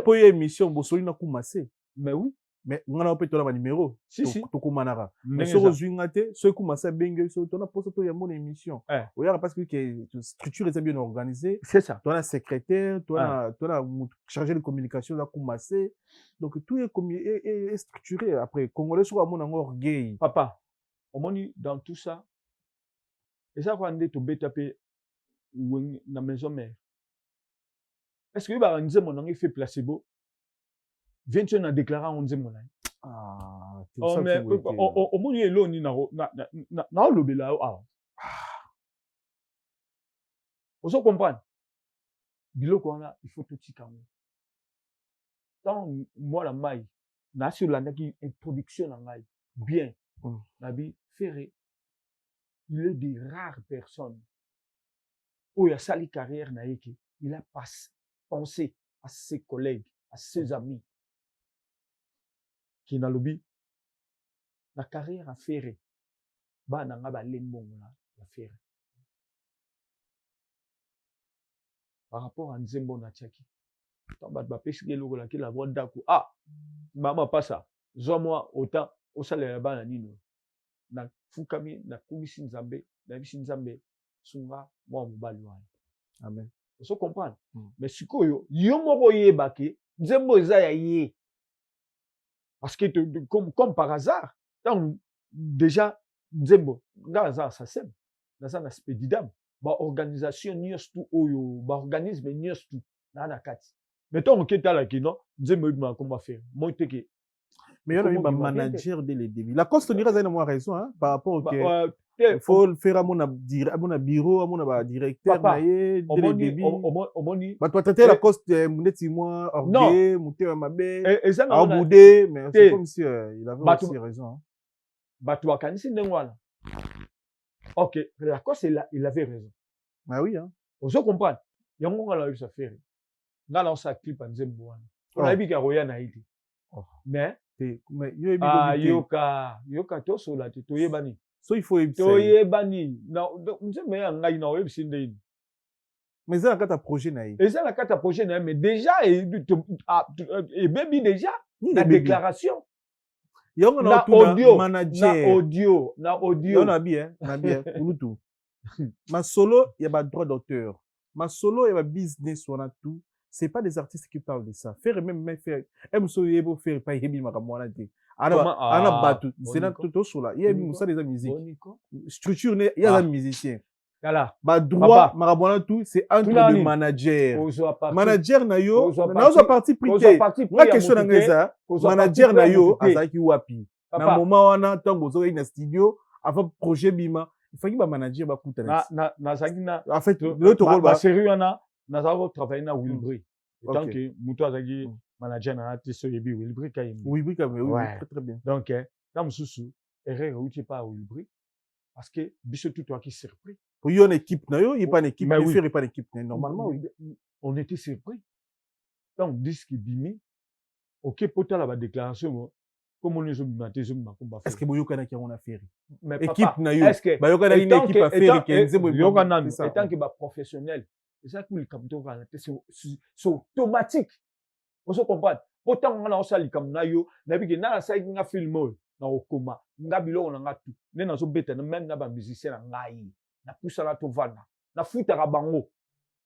po émission bosoli na kumase mais oui mais ngana pe tola ba numéro si to kumanaka mais so zwinga te so kumasa benge so tona poso to ya mon émission oya parce que structure est bien organisée c'est ça tona secrétaire tona chargé de communication la kumase donc tout est structuré après congolais so mon orgueil papa omoni dans tout ça et ça quand on to beta pe na maison mère est-ce que ba nze mon ngi fait placebo viens-tu na déclarer on nze mon mais au moins il est na lobela on comprend biloko wana il faut tout tikango tant moi la maille na sur la naki introduction na ngai bien nabi ferré il est des rares personnes où il a sali carrière na yeke il a pensé à ses collègues à ses amis qui na lobby la carrière à ferré ba na nga ba lembongo na ferré par rapport à nzembo na tiaki tant ba pesi ke loko la ki la voix d'aku mama passa zo moi autant au salaire ba na nino na fukami na kumisi nzambe na bisi nzambe sunga moi mobali wana amen so comprendre mais sikoyo yo moko yeba ke nzembo eza ya ye parce que comme par hasard tant déjà nzembo ngaza ça sem na ça na spedidam ba organisation nyostu oyo ba organisme nyostu na kati mais tant que tala ki non nzembo ibma comment faire moi te que mais il y a un manager dès le début la coste dira ça moi raison hein par rapport au il faut faire à mon bureau à mon directeur dès le début omoni bah toi traiter la coste muneti moi orgueil muté mabe à boudé mais c'est comme si il avait aussi raison bah toi kanisi ndengwana OK la coste il avait raison bah oui hein on se comprend yango ngala yo ça faire ngala on sa clip nzembo wana on a bika roya na iti mais yoka to sola te to yebani so il faut to yebani na nzembo ya ngai na websi ndeni mais ça la carte projet na et ça la carte projet na mais déjà et baby déjà la déclaration na audio manager na audio na bien ulutu ma solo ya ba droit d'auteur ma solo ya ba business wana tout c'est pas des artistes qui parlent de ça. Faire même faire, faire pas yebi makamwana te. Ana batu, c'est là tout sur là. Il y a ça des musiques. Structure, il y a des musiciens. Ba droit makamwana tout, c'est entre les managers. Manager na yo, na ozo parti privé. Moi question na ngeza, manager na yo azaki wapi. Na moment wana tango zo na studio, avant projet bima, il faut que ba manager ba kuta na zangina. En fait, l'autre rôle ba série wana na za travailler na Wilbry. Tant que muto azaki manager na te so yebi Wilbry kayemi. Wilbry kayemi, oui, très bien. Donc dans mususu erreur outi pas Wilbry parce que biso tout toi qui surpris. Pour y une équipe na yo, il pas une équipe, il fait pas une équipe normalement oui. On était surpris. Donc disque bimi OK pota la déclaration comme on est maté zo makomba. Est-ce que boyo kana ki on a fait? Mais équipe na yo, ba yo kana une équipe à faire qui nzembo yo kana étant que ba professionnel. C'est ça que le capitaine va c'est automatique. On se comprend. Pourtant on a aussi li kam na yo, na bi ke na sa nga film na okoma. Nga bilo na nga tout. Ne na so beta même na ba musicien na ngai. Na poussa la tovana. Na futa ka bango.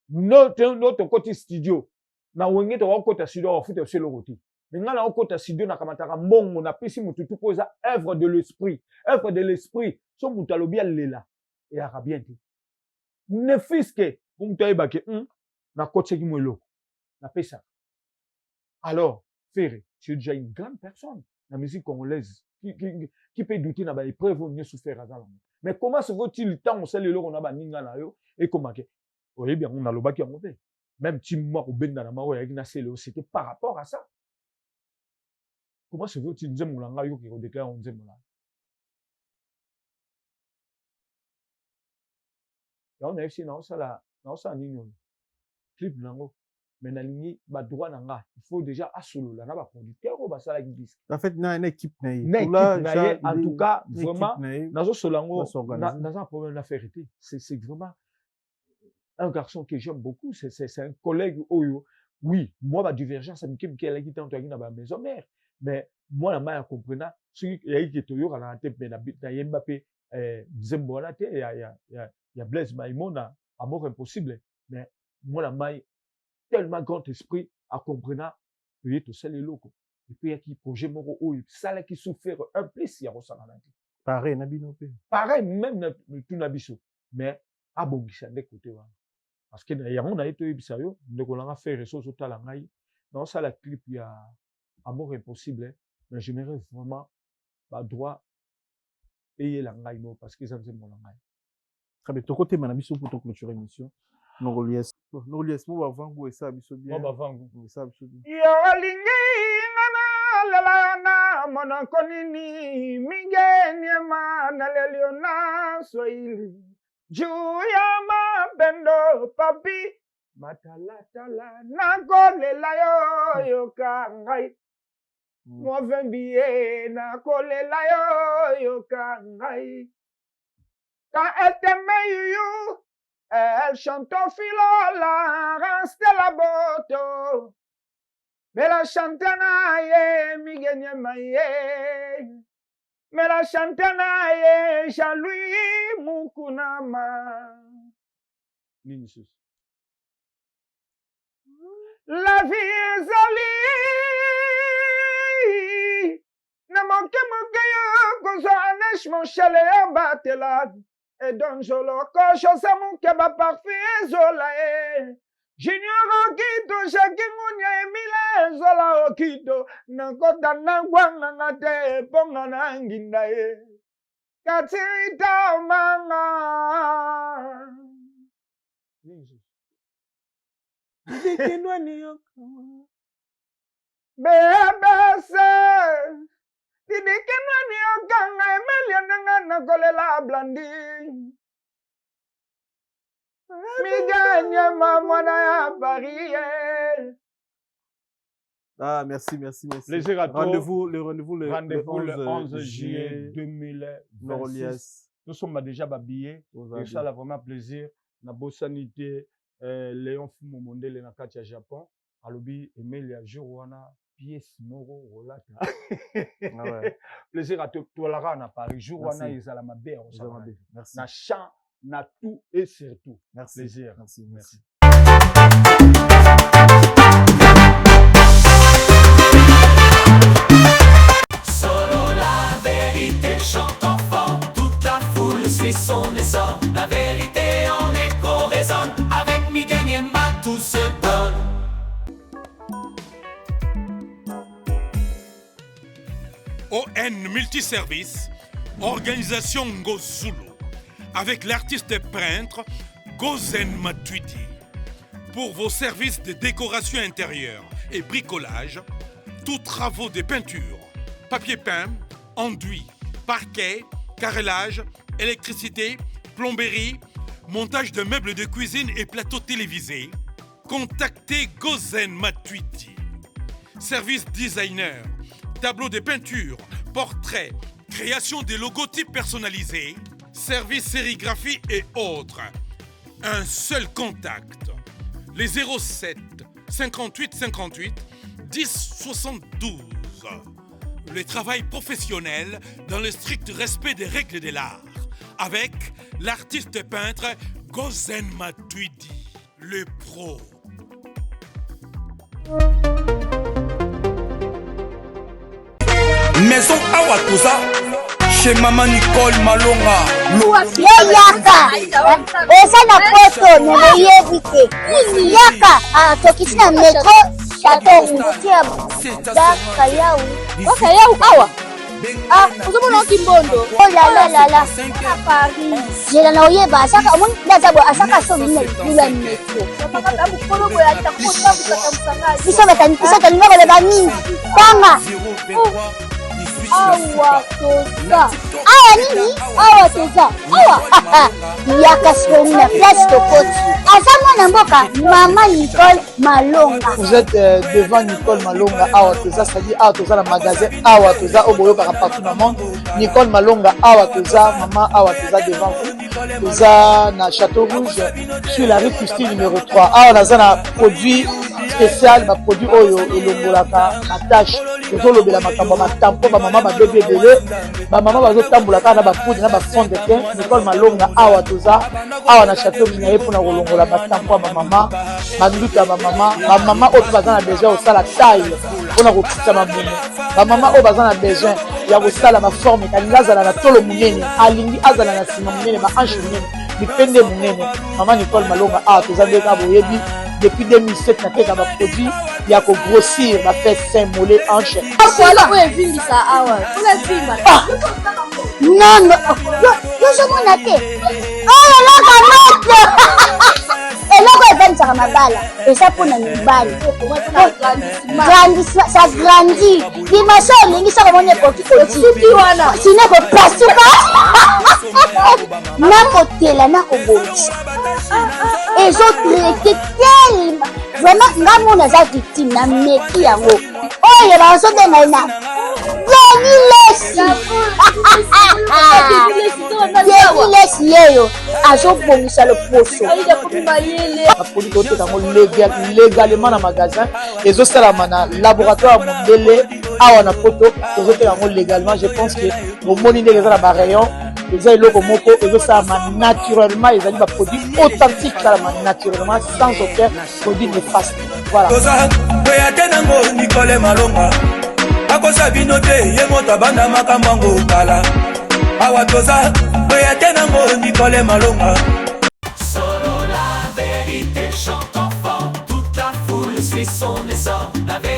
Notre côté studio. Na wenge to côté studio wa futa selo côté. Mais nga na côté studio na kamataka mbongo na pesi mutu tout posa œuvre de l'esprit. Œuvre de l'esprit. So mutalobi lela. Et a bien te. Ne fiske mutaiba ke na côté ki mwelo. Na pesa. Alors, Ferré, c'est déjà une grande personne, la musique congolaise, qui peut douter dans les épreuves où on souffert à ça. Mais comment se vaut-il le temps où c'est le lot on a baninga na yo et comment que, oui bien, on a le bac qui a monté. Même si moi au ben dans la main avec Nasselo, c'était par rapport à ça. Comment se vaut-il nous aimons l'anga yo qui redéclare on aime là. Là on a aussi dans ça nino clip nango. Mais na ligne ba droit nanga il faut déjà asolo là na ba producteur ou ba sala disque en fait na une équipe na en tout cas vraiment nazo solango dans un problème d'affaires c'est vraiment un garçon que j'aime beaucoup c'est un collègue oyo oui moi ba divergence amike qui qui tant na ba maison mère mais moi la ma comprendre celui il qui toyo na tête na Mbappé Zembola te il y a Blaise Maïmona amour impossible mais moi la maille tellement grand esprit à comprendre que tout ça les locaux et puis il y a qui projet moro ou ça là qui souffert un plaisir au salon pareil nabino pareil même tout nabiso mais à bongisa de côté parce que il y a on a été bisayo donc on a fait ressources au talangai dans ça la clip il y a amour impossible mais j'aimerais vraiment pas droit payer langai parce que ça c'est mon langai très bien ton côté manabiso pour ton clôturer émission Nogolies mo bavangu esa biso bien. Mo bavangu esa biso bien. Yo lingi ngana lalana monakonini mingeni mana leliona soili. Juya ma bendo papi matalatala nakolela yo kangai. Mo vembie nakolela yo kangai. Ka eteme yu elle chante au filo la reste la boto. Mais la chantana ye migenye maye. Mais la chantana ye Jean-Louis Mukunama. Ninsus. La vie est jolie. Ne manque mon gaillard, gozo anesh mon chalet batela. Et donc je le coche c'est mon keba parfait zola junior okito shakingunya emile zola okito nakota nangwanga ngate ponga nanginda katita manga dikenwani yoko bebese dikenwani yokanga emelia nanga nakolela blandi miganya mamona ya Paris. Ah merci. Plaisir à toi. Rendez-vous le 11 juillet 2026. Nous sommes déjà babillés. Et ça a vraiment plaisir. Na Bossanité, Léon Fumo Mondele na Katia Japon. Alobi Emilia Jourwana, pièce moro rolata. Plaisir à toi. Toi na Paris. Jourwana Izalama Bé. Merci. Na chant, na tout et surtout. Merci. Plaisir. Merci. suit son essor. La vérité en écho résonne. Avec Miguel Niemba, tout se donne. ON Multiservice, organisation Ngozulu, avec l'artiste peintre Gozen Matuidi. Pour vos services de décoration intérieure et bricolage, tous travaux de peinture, papier peint, enduit, parquet, carrelage, électricité, plomberie, montage de meubles de cuisine et plateaux télévisés, contactez Gozen Matuidi. Service designer, tableau de peinture, portrait, création de logotypes personnalisés, service sérigraphie et autres. Un seul contact. Les 07 58 58 10 72. Le travail professionnel dans le strict respect des règles de l'art. Avec l'artiste peintre Gozen Matuidi, le pro. Maison Awatusa, chez Maman Nicole Malonga. Yaka, eza na poto neyebi te. Yaka, tokisi na metro Chateau tia daka yau. Waka yau awa. Uzomona kimbondo. Oh la la la. Paris. Jela na oyeba asaka omoni ndazabo asaka so bina kula metro. Saka babu kolobo ya takota kusamusanga. Bisa tani ngaba le bani. Kwanga. Awa toza. Awa nini? Awa toza. Awa. Yaka soni na place tokoti. Asama na mboka Maman Nicole Malonga. Vous êtes devant Nicole Malonga Awa toza, c'est-à-dire Awa toza le magasin Awa toza au boyo partout dans le monde. Nicole Malonga Awa toza, maman Awa toza devant vous. Toza na Château Rouge sur la rue Custine numéro 3. Awa naza na produit spécial, ma produit oyo elongolaka na tâche. Tozolobela makambo matampo ba maman ba bébé belé, ba maman bazotambolaka na ba poudre na ba fond de teint. Nicole Malonga Awa toza, Awa na Château Minaye pour na kolongola batampo ba maman, manduka ba maman oyo bazana besoin osala taille pona kokita mabumu. Ba maman oyo bazana besoin ya kosala ma forme kalingi azala na tolo munene, alingi azala na sima munene, ba hanche munene, bipende munene. Maman Nicole Malonga Awa toza ndeka boyebi depuis 2007 na teka ba produit ya ko grossir ba fait sein mollet hanche. Voilà où est vindi ça awa. Où est vindi? Non non. Yo je m'en atte. Oh là là eloko evanisaka mabala eza mpona mibali ça grandit dimension olingi soko moni ekoki kosuki wana sine kopasuka nakotela nakobongisa ezotraite telema vraiment nga mona aza victime na meki yango oyo bazobenga na Lesi yeyo azobongisa le poso. Apoli kote kango légalement na magasin ezosalama na laboratoire mondele awa na poto ezote kango légalement. Je pense que omoni ndenge eza na ba rayon eza eloko moko ezosalama naturellement, ezali ba produit authentique salama naturellement sans aucun produit néfaste. Voilà. Nango Nicole Malonga akosa bino te ye moto abanda makambo yango kala awa toza oya te nango Nicole Malonga. Solo la vérité chante enfant, toute la foule suit son essor. La vérité